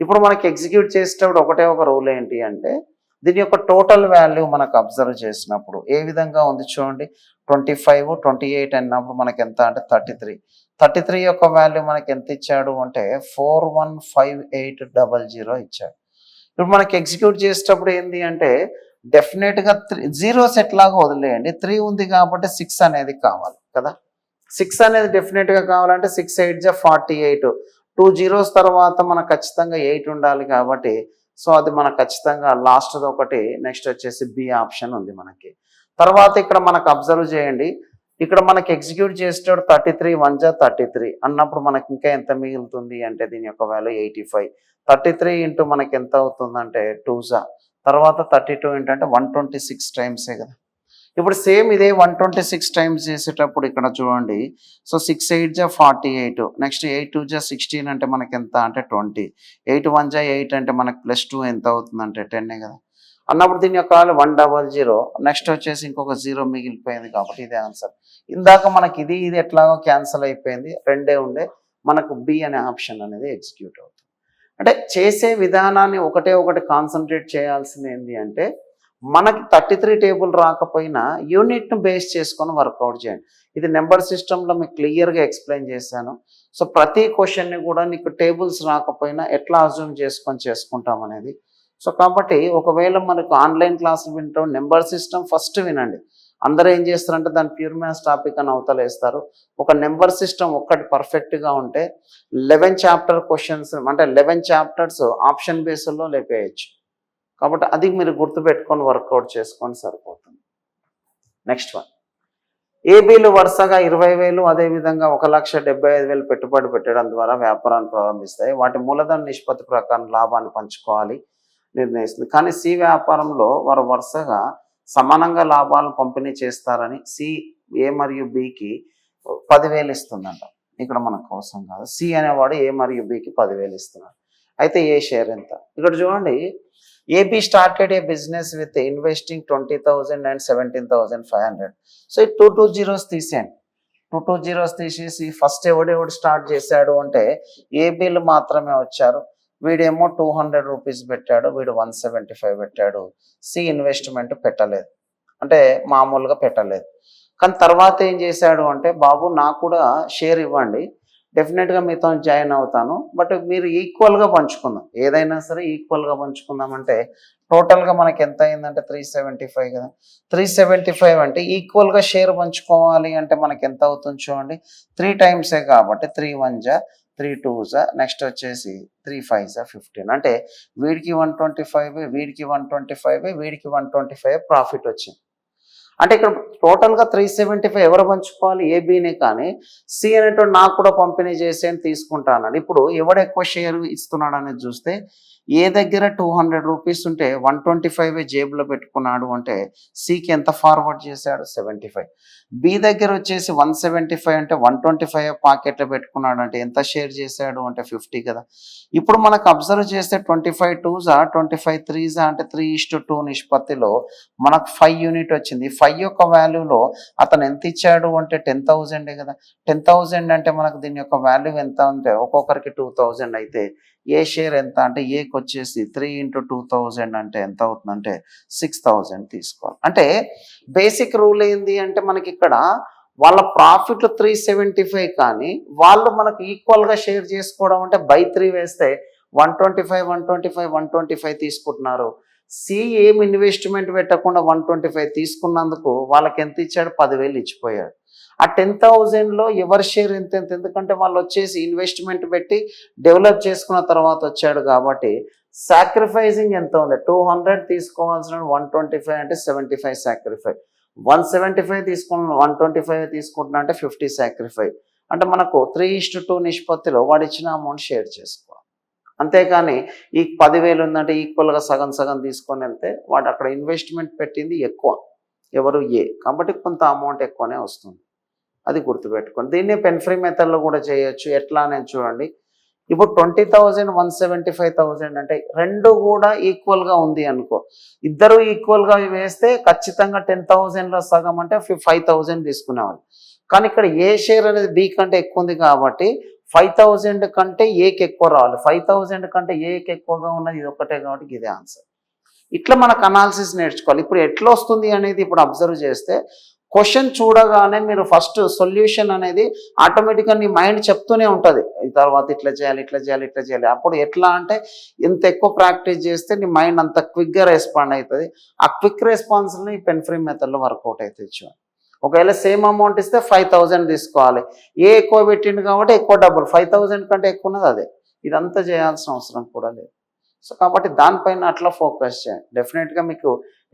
ఇప్పుడు మనకి ఎగ్జిక్యూట్ చేసేటప్పుడు ఒకటే ఒక రూల్ ఏంటి అంటే దీని యొక్క టోటల్ వాల్యూ మనకు అబ్జర్వ్ చేసినప్పుడు ఏ విధంగా ఉంది చూడండి 25 28 అన్నప్పుడు మనకి ఎంత అంటే 33 యొక్క వాల్యూ మనకి ఎంత ఇచ్చాడు అంటే 415800 ఇచ్చాడు. ఇప్పుడు మనకి ఎగ్జిక్యూట్ చేసేటప్పుడు ఏంటి అంటే డెఫినెట్గా 0 సెట్ లాగా వదిలేయండి, 3 ఉంది కాబట్టి 6 అనేది కావాలి కదా. 6 అనేది డెఫినెట్గా కావాలంటే 6 8 × 48, 2 zeros తర్వాత మనకు ఖచ్చితంగా 8 ఉండాలి కాబట్టి సో అది మనకు ఖచ్చితంగా లాస్ట్ది ఒకటి, నెక్స్ట్ వచ్చేసి బి ఆప్షన్ ఉంది మనకి. తర్వాత ఇక్కడ మనకు అబ్జర్వ్ చేయండి ఇక్కడ మనకి ఎగ్జిక్యూట్ చేసేటప్పుడు 33 1 × 33 అన్నప్పుడు మనకి ఇంకా ఎంత మిగులుతుంది అంటే దీని యొక్క వాల్యూ 85. 33 × మనకి ఎంత అవుతుందంటే 2 తర్వాత 32 ఏంటంటే 126 టైమ్సే కదా. ఇప్పుడు సేమ్ ఇదే 126 టైమ్స్ చేసేటప్పుడు ఇక్కడ చూడండి సో 6 8 × 48, నెక్స్ట్ 8 2 × 16 అంటే మనకి ఎంత అంటే 20, 8 1 × 8 అంటే మనకి +2 ఎంత అవుతుందంటే 10 కదా. అన్నప్పుడు దీని యొక్క 100, నెక్స్ట్ వచ్చేసి ఇంకొక 0 మిగిలిపోయింది కాబట్టి ఇదే ఆన్సర్. ఇందాక మనకి ఇది ఎట్లాగో క్యాన్సిల్ అయిపోయింది, 2 ఉండే మనకు బి అనే ఆప్షన్ అనేది ఎగ్జిక్యూట్ అవుతుంది. అంటే చేసే విధానాన్ని ఒకటి కాన్సన్ట్రేట్ చేయాల్సింది ఏంటి అంటే మనకి 33 టేబుల్ రాకపోయినా యూనిట్ను బేస్ చేసుకొని వర్కౌట్ చేయండి. ఇది నెంబర్ సిస్టంలో మీకు క్లియర్గా ఎక్స్ప్లెయిన్ చేశాను. సో ప్రతి క్వశ్చన్ని కూడా నీకు టేబుల్స్ రాకపోయినా ఎట్లా అజ్యూమ్ చేసుకుంటాం అనేది. సో కాబట్టి ఒకవేళ మనకు ఆన్లైన్ క్లాసులు వింటాం నెంబర్ సిస్టమ్ ఫస్ట్ వినండి. అందరూ ఏం చేస్తారంటే దాని ప్యూర్ మ్యాథ్స్ టాపిక్ అని అవతలేస్తారు. ఒక నెంబర్ సిస్టమ్ ఒక్కటి పర్ఫెక్ట్గా ఉంటే 11 చాప్టర్ క్వశ్చన్స్ అంటే 11 చాప్టర్స్ ఆప్షన్ బేస్లో లేపేయచ్చు. కాబట్టి అది మీరు గుర్తుపెట్టుకొని వర్కౌట్ చేసుకొని సరిపోతుంది. నెక్స్ట్ వన్, ఏబీలు వరుసగా 20,000 అదేవిధంగా 1,75,000 పెట్టుబడి పెట్టడం ద్వారా వ్యాపారాన్ని ప్రారంభిస్తాయి. వాటి మూలధన నిష్పత్తి ప్రకారం లాభాన్ని పంచుకోవాలి నిర్ణయిస్తుంది. కానీ సి వ్యాపారంలో వారు వరుసగా సమానంగా లాభాలను పంపిణీ చేస్తారని సి ఏ మరియు బికి 10,000 ఇస్తుందంట. ఇక్కడ మనకు అవసరం కాదు, సి అనేవాడు ఏ మరియు బికి 10,000 ఇస్తున్నాడు. అయితే ఏ షేర్ ఎంత? ఇక్కడ చూడండి AB started a business with investing 20,000 and 17,500. So ఈ 2 zeros తీసేయండి. 2 zeros తీసేసి ఫస్ట్ ఎవడు స్టార్ట్ చేశాడు అంటే ఏబీలు మాత్రమే వచ్చారు. వీడేమో 200 రూపీస్ పెట్టాడు, వీడు 175 పెట్టాడు. సి ఇన్వెస్ట్మెంట్ పెట్టలేదు, అంటే మామూలుగా పెట్టలేదు. కానీ తర్వాత ఏం చేశాడు అంటే, బాబు నాకు కూడా షేర్ ఇవ్వండి, డెఫినెట్గా మీతో జాయిన్ అవుతాను, బట్ మీరు ఈక్వల్గా పంచుకుందాం, ఏదైనా సరే ఈక్వల్గా పంచుకుందాం అంటే టోటల్గా మనకి ఎంత అయిందంటే 375 కదా. 375 అంటే ఈక్వల్గా షేర్ పంచుకోవాలి అంటే మనకి ఎంత అవుతుంది చూడండి, 3 టైమ్సే కాబట్టి 3 1 జా 3 2 జా, నెక్స్ట్ వచ్చేసి 3 5 జా 15, అంటే వీడికి 125, వీడికి 125, వీడికి 125 ప్రాఫిట్ వచ్చింది. అంటే ఇక్కడ టోటల్గా 375 ఎవరు పంచుకోవాలి, ఏబీనే. కానీ సి అనేటువంటి నాకు కూడా పంపిణీ చేసి అని తీసుకుంటా అన్నాడు. ఇప్పుడు ఎవడు ఎక్కువ షేర్ ఇస్తున్నాడు అనేది చూస్తే, ఏ దగ్గర 200 రూపీస్ ఉంటే 125 జేబులో పెట్టుకున్నాడు అంటే సికి ఎంత ఫార్వర్డ్ చేశాడు, 75. బి దగ్గర వచ్చేసి 175 అంటే 125 పాకెట్లో పెట్టుకున్నాడు అంటే ఎంత షేర్ చేశాడు అంటే 50 కదా. ఇప్పుడు మనకు అబ్జర్వ్ చేస్తే 25 2 జా 25 3 జా అంటే 3:2 నిష్పత్తిలో మనకు 5 యూనిట్ వచ్చింది. 5 యొక్క వాల్యూలో అతను ఎంత ఇచ్చాడు అంటే 10,000 కదా. 10,000 అంటే మనకు దీని యొక్క వాల్యూ ఎంత అంటే ఒక్కొక్కరికి 2,000 అయితే ఏ షేర్ ఎంత అంటే ఏకి వచ్చేసి 3 × 2,000 అంటే ఎంత అవుతుందంటే 6,000 తీసుకోవాలి. అంటే బేసిక్ రూల్ ఏంది అంటే మనకి ఇక్కడ వాళ్ళ ప్రాఫిట్ 375, కానీ వాళ్ళు మనకు ఈక్వల్గా షేర్ చేసుకోవడం అంటే బై 3 వేస్తే 125 125 125 తీసుకుంటున్నారు. సి ఏం ఇన్వెస్ట్మెంట్ పెట్టకుండా 125 తీసుకున్నందుకు వాళ్ళకి ఎంత ఇచ్చాడు, 10,000 ఇచ్చిపోయాడు. ఆ 10,000లో ఎవరి షేర్ ఎంత ఎంత, ఎందుకంటే వాళ్ళు వచ్చేసి ఇన్వెస్ట్మెంట్ పెట్టి డెవలప్ చేసుకున్న తర్వాత వచ్చాడు కాబట్టి సాక్రిఫైజింగ్ ఎంత ఉంది, 200 తీసుకోవాల్సిన 125 అంటే 75 సాక్రిఫై, 175 తీసుకున్న 125 తీసుకుంటున్నా అంటే 50 సాక్రిఫై. అంటే మనకు 3:2 నిష్పత్తిలో వాడు ఇచ్చిన అమౌంట్ షేర్ చేసుకోవాలి. అంతేకాని ఈ 10,000 ఉందంటే ఈక్వల్గా సగం సగం తీసుకొని వెళ్తే వాడు అక్కడ ఇన్వెస్ట్మెంట్ పెట్టింది ఎక్కువ, ఎవరు ఏ, కాబట్టి కొంత అమౌంట్ ఎక్కువనే వస్తుంది. అది గుర్తుపెట్టుకోండి. దీన్నే పెన్ ఫ్రీ మెథడ్లో కూడా చేయొచ్చు. ఎట్లా అనేది చూడండి, ఇప్పుడు 20,000 175,000 అంటే రెండు కూడా ఈక్వల్గా ఉంది అనుకో, ఇద్దరు ఈక్వల్గా వేస్తే ఖచ్చితంగా 10,000లో సగం అంటే 5,000 తీసుకునేవాళ్ళు. కానీ ఇక్కడ ఏ షేర్ అనేది బి కంటే ఎక్కువ ఉంది కాబట్టి 5,000 కంటే ఏకి ఎక్కువ రావాలి, 5,000 కంటే ఏకి ఎక్కువగా ఉన్నది ఇది ఒక్కటే కాబట్టి ఇదే ఆన్సర్. ఇట్లా మనకు అనాలిసిస్ నేర్చుకోవాలి. ఇప్పుడు ఎట్లా వస్తుంది అనేది ఇప్పుడు అబ్జర్వ్ చేస్తే, క్వశ్చన్ చూడగానే మీరు ఫస్ట్ సొల్యూషన్ అనేది ఆటోమేటిక్గా నీ మైండ్ చెప్తూనే ఉంటుంది, ఈ తర్వాత ఇట్లా చేయాలి ఇట్లా చేయాలి ఇట్లా చేయాలి. అప్పుడు ఎట్లా అంటే ఇంత ఎక్కువ ప్రాక్టీస్ చేస్తే నీ మైండ్ అంత క్విక్గా రెస్పాండ్ అవుతుంది. ఆ క్విక్ రెస్పాన్స్ని పెన్ ఫ్రీ మెథడ్లో వర్కౌట్ అయితే చూడండి. ఒకవేళ సేమ్ అమౌంట్ ఇస్తే 5,000 తీసుకోవాలి, ఏ ఎక్కువ పెట్టిండు కాబట్టి ఎక్కువ డబ్బులు, 5,000 కంటే ఎక్కువ ఉన్నది అదే. ఇదంతా చేయాల్సిన అవసరం కూడా లేదు. సో కాబట్టి దానిపైన అట్లా ఫోకస్ చేయండి. డెఫినెట్గా మీకు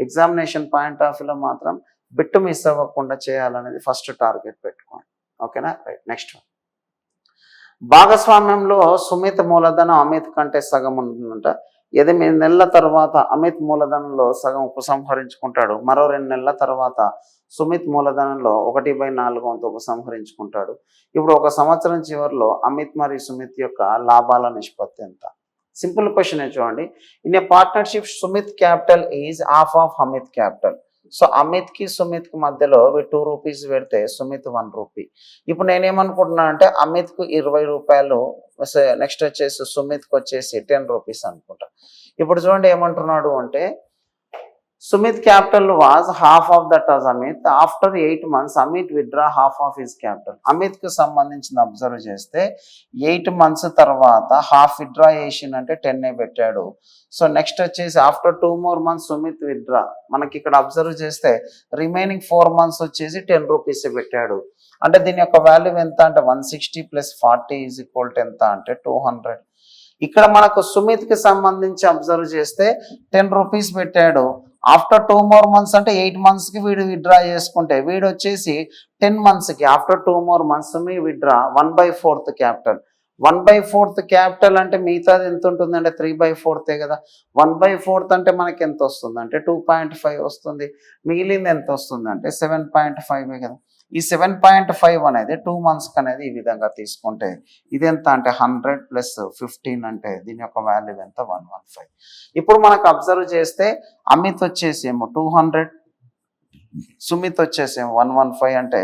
ఎగ్జామినేషన్ పాయింట్ ఆఫ్ వ్యూలో మాత్రం బిట్ మిస్ అవ్వకుండా చేయాలనేది ఫస్ట్ టార్గెట్ పెట్టుకోండి. ఓకేనా, రైట్. నెక్స్ట్, భాగస్వామ్యంలో సుమిత్ మూలధనం అమిత్ కంటే సగం ఉంటుందంట. 8 నెలల తర్వాత అమిత్ మూలధనంలో సగం ఉపసంహరించుకుంటాడు. మరో 2 నెలల తర్వాత సుమిత్ మూలధనంలో 1/4 వంతు ఉపసంహరించుకుంటాడు. ఇప్పుడు 1 సంవత్సరం చివరిలో అమిత్ మరియు సుమిత్ యొక్క లాభాల నిష్పత్తి ఎంత? సింపుల్ క్వశ్చన్ చూడండి. In a partnership Sumit capital is half of Amit capital. So అమిత్కి సుమిత్కి మధ్యలో 2 రూపీస్ పెడితే సుమిత్ 1 రూపీ. ఇప్పుడు నేనేమనుకుంటున్నా అంటే అమిత్కు 20 రూపాయలు, నెక్స్ట్ వచ్చేసి సుమిత్కి వచ్చేసి 10 రూపీస్ అనుకుంటా. ఇప్పుడు చూడండి ఏమంటున్నాడు అంటే, Sumit capital was half of that as Amit. After 8 months Amit withdraw half of his capital. అమిత్కి సంబంధించిన అబ్జర్వ్ చేస్తే 8 months తర్వాత హాఫ్ విత్డ్రా చేసిందంటే 10 పెట్టాడు. సో నెక్స్ట్ వచ్చేసి after 2 more months Sumit withdraw, మనకి ఇక్కడ అబ్జర్వ్ చేస్తే రిమైనింగ్ 4 months వచ్చేసి 10 రూపీస్ పెట్టాడు. అంటే దీని యొక్క వాల్యూ ఎంత అంటే 160 + 40 = ఎంత అంటే 200. ఇక్కడ మనకు సుమిత్కి సంబంధించి అబ్జర్వ్ చేస్తే 10 రూపీస్ పెట్టాడు. ఆఫ్టర్ 2 more months అంటే 8 monthsకి వీడు విత్డ్రా చేసుకుంటే వీడు వచ్చేసి 10 monthsకి ఆఫ్టర్ 2 more months మీ విత్డ్రా 1/4 క్యాపిటల్. 1/4 క్యాపిటల్ అంటే మిగతాది ఎంత ఉంటుంది అంటే 3/4 కదా. 1/4 అంటే మనకి ఎంత వస్తుంది అంటే 2.5 వస్తుంది. మిగిలింది ఎంత వస్తుంది అంటే 7.5 కదా. ఈ 7.5 అనేది 2 monthsకి అనేది ఈ విధంగా తీసుకుంటే ఇది ఎంత అంటే 100 + 15 అంటే దీని యొక్క వాల్యూ ఎంత 115. ఇప్పుడు మనకు అబ్జర్వ్ చేస్తే అమిత్ వచ్చేసి ఏమో 200, సుమిత్ వచ్చేసేమో 115 అంటే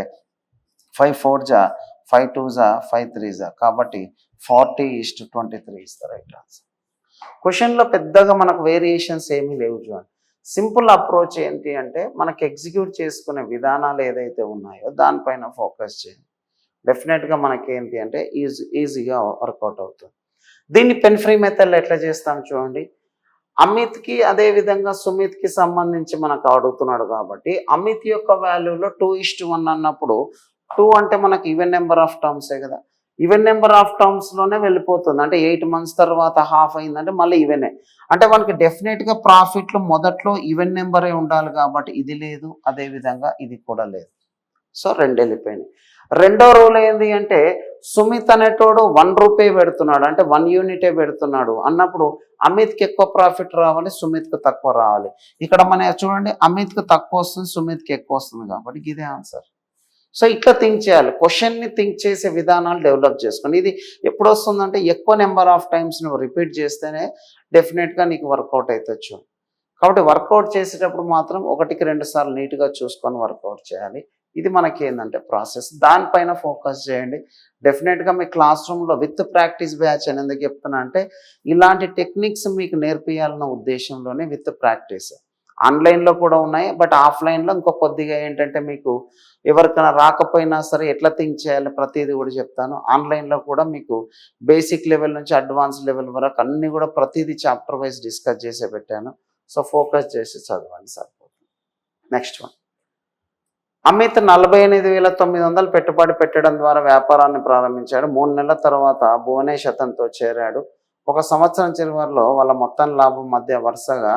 5 4 జా 5 2 జా 5 3 జా, కాబట్టి 40:23 ఇస్ ద రైట్ ఆన్సర్. క్వశ్చన్లో పెద్దగా మనకు వేరియేషన్స్ ఏమీ లేవు చూడండి. సింపుల్ అప్రోచ్ ఏంటి అంటే మనకి ఎగ్జిక్యూట్ చేసుకునే విధానాలు ఏదైతే ఉన్నాయో దానిపైన ఫోకస్ చేయండి. డెఫినెట్గా మనకి ఏంటి అంటే ఈజీగా వర్కౌట్ అవుతుంది. దీన్ని పెన్ ఫ్రీ మెథడ్లో ఎట్లా చేస్తాం చూడండి. అమిత్కి అదే విధంగా సుమిత్కి సంబంధించి మనకు అడుగుతున్నాడు కాబట్టి అమిత్ యొక్క వాల్యూలో 2:1 అన్నప్పుడు 2 అంటే మనకి ఈవెన్ నెంబర్ ఆఫ్ టర్మ్సే కదా. ఈవెన్ నెంబర్ ఆఫ్ టర్మ్స్లోనే వెళ్ళిపోతుంది. అంటే 8 months తర్వాత హాఫ్ అయిందంటే మళ్ళీ ఈవెనే. అంటే మనకి డెఫినెట్గా ప్రాఫిట్లో మొదట్లో ఈవెన్ నెంబరే ఉండాలి కాబట్టి ఇది లేదు, అదేవిధంగా ఇది కూడా లేదు. సో 2 వెళ్ళిపోయినాయి. రెండో రూల్ ఏంది అంటే సుమిత్ అనేటోడు 1 రూపీ పెడుతున్నాడు, అంటే 1 యూనిటే పెడుతున్నాడు అన్నప్పుడు అమిత్కి ఎక్కువ ప్రాఫిట్ రావాలి, సుమిత్కి తక్కువ రావాలి. ఇక్కడ మన చూడండి అమిత్కి తక్కువ వస్తుంది, సుమిత్కి ఎక్కువ వస్తుంది కాబట్టి ఇదే ఆన్సర్. సో ఇట్లా థింక్ చేయాలి. క్వశ్చన్ని థింక్ చేసే విధానాలు డెవలప్ చేసుకోండి. ఇది ఎప్పుడు వస్తుందంటే ఎక్కువ నెంబర్ ఆఫ్ టైమ్స్ నువ్వు రిపీట్ చేస్తేనే డెఫినెట్గా నీకు వర్కౌట్ అవుతుంది. కాబట్టి వర్కౌట్ చేసేటప్పుడు మాత్రం 1-2 సార్లు నీట్గా చూసుకొని వర్కౌట్ చేయాలి. ఇది మనకి ఏంటంటే ప్రాసెస్. దానిపైన ఫోకస్ చేయండి. డెఫినెట్గా మీ క్లాస్ రూమ్లో విత్ ప్రాక్టీస్ బ్యాచ్ అని ఎందుకు చెప్తున్నా అంటే ఇలాంటి టెక్నిక్స్ మీకు నేర్పియాలన్న ఉద్దేశంలోనే విత్ ప్రాక్టీస్. ఆన్లైన్లో కూడా ఉన్నాయి, బట్ ఆఫ్లైన్లో ఇంకో కొద్దిగా ఏంటంటే మీకు ఎవరికైనా రాకపోయినా సరే ఎట్లా థింక్ చేయాలి ప్రతిదీ కూడా చెప్తాను. ఆన్లైన్లో కూడా మీకు బేసిక్ లెవెల్ నుంచి అడ్వాన్స్ లెవెల్ వరకు అన్నీ కూడా ప్రతిదీ చాప్టర్ వైజ్ డిస్కస్ చేసే పెట్టాను. సో ఫోకస్ చేసి చదవండి సరిపోతుంది. Next one. అమిత్ 48,900 పెట్టుబడి పెట్టడం ద్వారా వ్యాపారాన్ని ప్రారంభించాడు. 3 నెలల తర్వాత భువనేష్ అతనితో చేరాడు. 1 సంవత్సరం చివరిలో వాళ్ళ మొత్తం లాభం మధ్య వరుసగా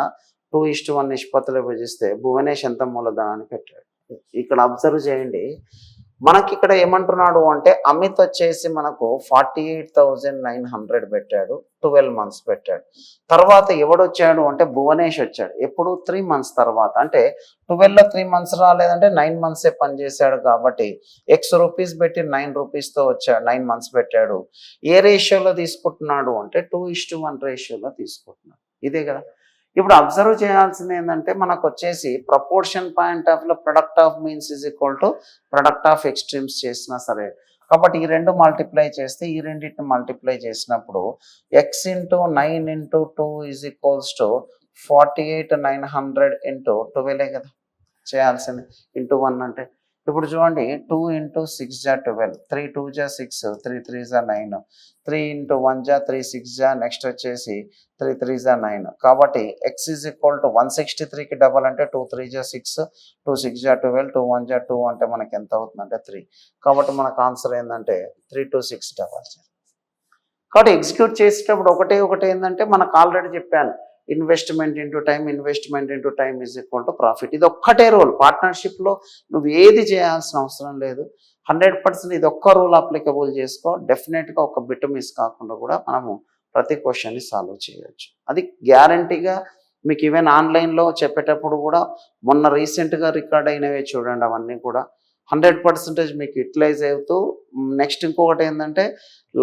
2:1 నిష్పత్తిలో విభజిస్తే భువనేష్ ఎంత మూలధనాన్ని పెట్టాడు. ఇక్కడ అబ్జర్వ్ చేయండి. మనకి ఇక్కడ ఏమంటున్నాడు అంటే అమిత్ వచ్చేసి మనకు 48,900 పెట్టాడు, 12 months పెట్టాడు. తర్వాత ఎవడొచ్చాడు అంటే భువనేష్ వచ్చాడు. ఎప్పుడు 3 months తర్వాత. అంటే 12లో 3 months రాలేదంటే 9 months పనిచేశాడు కాబట్టి X రూపీస్ పెట్టి 9 రూపీస్తో వచ్చాడు, 9 months పెట్టాడు. ఏ రేషియోలో తీసుకుంటున్నాడు అంటే 2:1 రేషియోలో తీసుకుంటున్నాడు. ఇదే కదా. ఇప్పుడు అబ్జర్వ్ చేయాల్సింది ఏంటంటే మనకు వచ్చేసి ప్రపోర్షన్ పాయింట్ ఆఫ్లో product of means is equal to product of extremes చేసినా సరే. కాబట్టి ఈ 2 మల్టిప్లై చేస్తే ఈ రెండింటిని మల్టిప్లై చేసినప్పుడు x into 9 into 2 is equals to 48,900 into 12 కదా చేయాల్సింది. ఇంటూ 1 అంటే ఇప్పుడు చూడండి 2 ఇంటూ 6 జా 12, 3 2 జా 6, 3 3 జా 9, 3 ఇంటూ 1 జా 3 6 జా, నెక్స్ట్ వచ్చేసి 3 3 జా 9. కాబట్టి x ఈజ్ ఈక్వల్ టు 163కి డబల్ అంటే 2 3 జా 6, 2 6 జా 12, 2 1 జా 2 అంటే మనకి ఎంత అవుతుందంటే 3. కాబట్టి మనకు ఆన్సర్ ఏంటంటే 32600. కాబట్టి ఎగ్జిక్యూట్ చేసేటప్పుడు ఒకటే ఏంటంటే మనకు ఆల్రెడీ చెప్పాను, investment into time, investment into time is equal to profit. ఇది ఒక్కటే రూల్. పార్ట్నర్షిప్లో నువ్వు ఏది చేయాల్సిన అవసరం లేదు. 100% ఇది ఒక్క రూల్ అప్లికబుల్ చేసుకో. డెఫినెట్గా ఒక బిట్ మిస్ కాకుండా కూడా మనము ప్రతి క్వశ్చన్ని సాల్వ్ చేయొచ్చు. అది గ్యారంటీగా మీకు ఈవెన్ ఆన్లైన్లో చెప్పేటప్పుడు కూడా మొన్న రీసెంట్గా రికార్డ్ అయినవే చూడండి, అవన్నీ కూడా 100% మీకు యూటిలైజ్ అవుతూ. నెక్స్ట్ ఇంకొకటి ఏంటంటే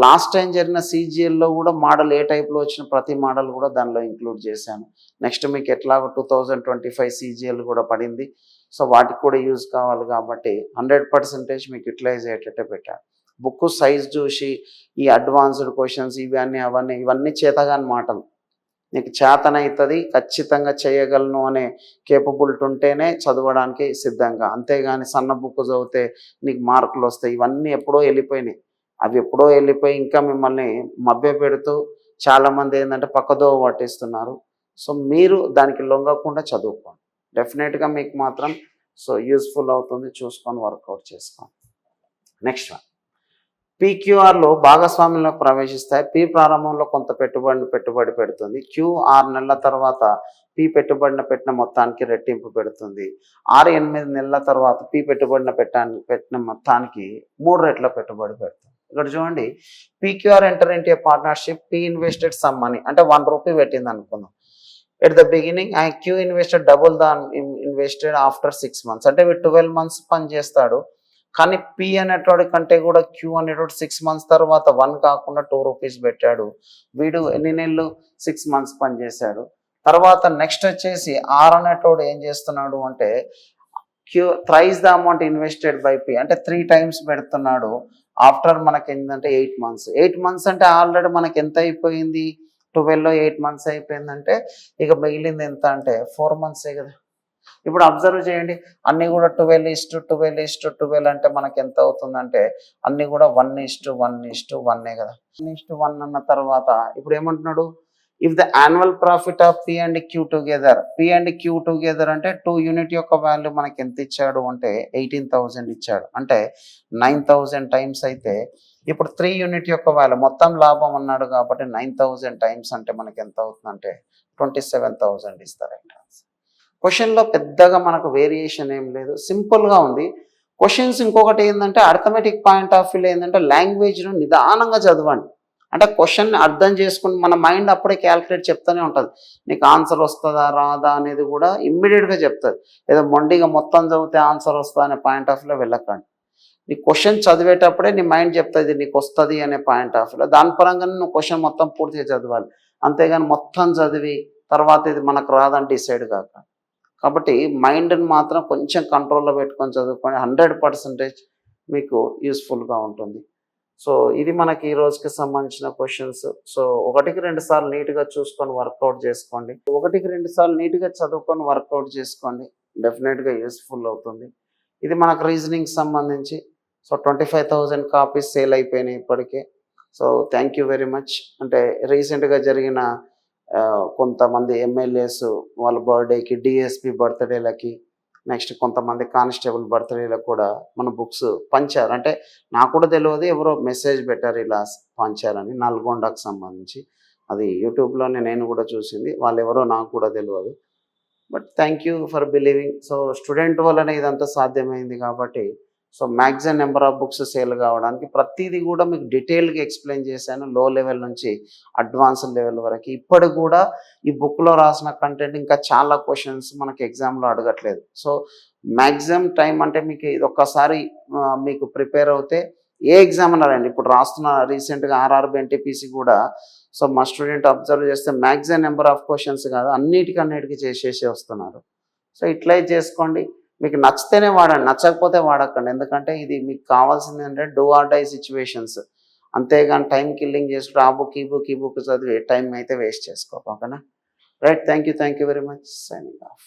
లాస్ట్ టైం జరిగిన CGLలో కూడా మోడల్ ఏ టైప్లో వచ్చిన ప్రతి మోడల్ కూడా దానిలో ఇంక్లూడ్ చేశాను. నెక్స్ట్ మీకు ఎట్లాగో 2025 CGL కూడా పడింది. సో వాటికి కూడా యూజ్ కావాలి కాబట్టి 100% మీకు యూటిలైజ్ అయ్యేటట్టే పెట్టాను. బుక్ సైజ్ చూసి ఈ అడ్వాన్స్డ్ క్వశ్చన్స్ ఇవన్నీ చేతగాని మాటలు. నీకు చేతనవుతుంది, ఖచ్చితంగా చేయగలను అనే కేపబిలిటీ ఉంటేనే చదవడానికి సిద్ధంగా. అంతేగాని సన్న బుక్ చదివితే నీకు మార్కులు వస్తాయి. ఇవన్నీ ఎప్పుడో వెళ్ళిపోయినాయి. అవి ఎప్పుడో వెళ్ళిపోయి ఇంకా మిమ్మల్ని మభ్యపెడుతూ చాలామంది ఏంటంటే పక్కదోవ పట్టిస్తున్నారు. సో మీరు దానికి లొంగకుండా చదువుకోండి. డెఫినెట్గా మీకు మాత్రం యూస్ఫుల్ అవుతుంది. చూసుకొని వర్కౌట్ చేసుకోండి. Next one. PQRలో భాగస్వామ్యంలో ప్రవేశిస్తాయి. P ప్రారంభంలో కొంత పెట్టుబడి పెడుతుంది. Q 6 నెలల తర్వాత P పెట్టిన మొత్తానికి రెట్టింపు పెడుతుంది. 8 నెలల తర్వాత P పెట్టిన మొత్తానికి 3 రెట్ల పెట్టుబడి పెడుతుంది. ఇక్కడ చూడండి, PQR ఎంటర్ ఇంటూ ఏ partnership, P invested some money, అంటే 1 రూపీ పెట్టింది అనుకుందాం. At the beginning Q invested double invested after 6 months, అంటే వీడు 12 months పని చేస్తాడు. కానీ P అనేటోడి కంటే కూడా Q అనేటోడు 6 months తర్వాత 1 కాకుండా 2 రూపీస్ పెట్టాడు. వీడు ఎన్ని నెలలు 6 months పనిచేశాడు. తర్వాత నెక్స్ట్ వచ్చేసి R అనేటోడు ఏం చేస్తున్నాడు అంటే Q thrice the amount invested by P, అంటే 3 times పెడుతున్నాడు. ఆఫ్టర్ మనకి ఏంటంటే 8 months. 8 months అంటే ఆల్రెడీ మనకి ఎంత అయిపోయింది, 12లో 8 మంత్స్ అయిపోయిందంటే ఇక మిగిలింది ఎంత అంటే 4 మంత్సే కదా. ఇప్పుడు అబ్జర్వ్ చేయండి, అన్నీ కూడా 12:12:12 అంటే మనకి ఎంత అవుతుందంటే అన్నీ కూడా 1:1:1 కదా. 1:1 అన్న తర్వాత ఇప్పుడు ఏమంటున్నాడు, if the annual profit of P and Q together అంటే 2 యూనిట్ యొక్క వాల్యూ మనకి ఎంత ఇచ్చాడు అంటే 18,000 ఇచ్చాడు. అంటే 9,000 టైమ్స్ అయితే ఇప్పుడు 3 యూనిట్ యొక్క వాల్యూ మొత్తం లాభం అన్నాడు కాబట్టి 9,000 టైమ్స్ అంటే మనకి ఎంత అవుతుందంటే 27,000 ఇస్తారు. క్వశ్చన్లో పెద్దగా మనకు వేరియేషన్ ఏం లేదు, సింపుల్గా ఉంది. క్వశ్చన్స్ ఇంకొకటి ఏంటంటే అర్థమెటిక్ పాయింట్ ఆఫ్ వ్యూలో ఏంటంటే లాంగ్వేజ్ను నిదానంగా చదవండి. అంటే క్వశ్చన్ని అర్థం చేసుకుని మన మైండ్ అప్పుడే క్యాల్కులేట్ చెప్తూనే ఉంటుంది. నీకు ఆన్సర్ వస్తుందా రాదా అనేది కూడా ఇమ్మీడియట్గా చెప్తుంది. ఏదో మొండిగా మొత్తం చదివితే ఆన్సర్ వస్తుందా అనే పాయింట్ ఆఫ్ వ్యూలో వెళ్ళకండి. నీ క్వశ్చన్ చదివేటప్పుడే నీ మైండ్ చెప్తుంది నీకు వస్తుంది అనే పాయింట్ ఆఫ్ వ్యూలో. దాని పరంగానే నువ్వు క్వశ్చన్ మొత్తం పూర్తిగా చదవాలి. అంతేగాని మొత్తం చదివి తర్వాత ఇది మనకు రాదని డిసైడ్ కాక. కాబట్టి మైండ్ని మాత్రం కొంచెం కంట్రోల్లో పెట్టుకొని చదువుకొని 100% మీకు యూస్ఫుల్గా ఉంటుంది. సో ఇది మనకి ఈ రోజుకి సంబంధించిన క్వశ్చన్స్. సో 1-2 సార్లు నీట్గా చూసుకొని వర్కౌట్ చేసుకోండి. 1-2 సార్లు నీట్గా చదువుకొని వర్కౌట్ చేసుకోండి, డెఫినెట్గా యూస్ఫుల్ అవుతుంది. ఇది మనకు రీజనింగ్ సంబంధించి. సో 25,000 కాపీస్ సేల్ అయిపోయినాయి ఇప్పటికే. So thank you very much. అంటే రీసెంట్గా జరిగిన కొంతమంది ఎమ్మెల్యేస్ వాళ్ళ బర్త్డేకి, డిఎస్పి బర్త్డేలకి, నెక్స్ట్ కొంతమంది కానిస్టేబుల్ బర్త్డేలకు కూడా మన బుక్స్ పంచారు. అంటే నాకు కూడా తెలియదు, ఎవరో మెసేజ్ పెట్టారు ఇలా పంచారని, నల్గొండకు సంబంధించి. అది యూట్యూబ్లోనే నేను కూడా చూసింది, వాళ్ళు ఎవరో నాకు కూడా తెలియదు. But thank you for believing. So student వల్లనే ఇదంతా సాధ్యమైంది కాబట్టి so maximum number of books sale కావడానికి ప్రతిదీ కూడా మీకు డీటెయిల్గా ఎక్స్ప్లెయిన్ చేశాను, లో లెవెల్ నుంచి అడ్వాన్స్డ్ లెవెల్ వరకు. ఇప్పటికి కూడా ఈ బుక్లో రాసిన కంటెంట్ ఇంకా చాలా క్వశ్చన్స్ మనకి ఎగ్జామ్లో అడగట్లేదు. సో మ్యాక్సిమం టైం అంటే మీకు ఇది ఒక్కసారి మీకు ప్రిపేర్ అవుతే ఏ ఎగ్జామ్ అన్నారండి, ఇప్పుడు రాస్తున్న రీసెంట్గా ఆర్ఆర్బి ఎన్టీపీసీ కూడా. సో మా స్టూడెంట్ అబ్జర్వ్ చేస్తే మ్యాక్సిమం నెంబర్ ఆఫ్ క్వశ్చన్స్ కాదు అన్నిటికీ చేసేసి వస్తున్నారు. సో ఇట్లా చేసుకోండి. మీకు నచ్చితేనే వాడండి, నచ్చకపోతే వాడకండి. ఎందుకంటే ఇది మీకు కావాల్సింది అంటే డూ ఆర్ డై సిచ్యువేషన్స్. అంతేగాని టైం కిల్లింగ్ చేసుకుంటే ఆ బుక్ ఈ బుక్ చదివి టైం అయితే వేస్ట్ చేసుకోక. ఓకేనా? Right, thank you very much. Signing off.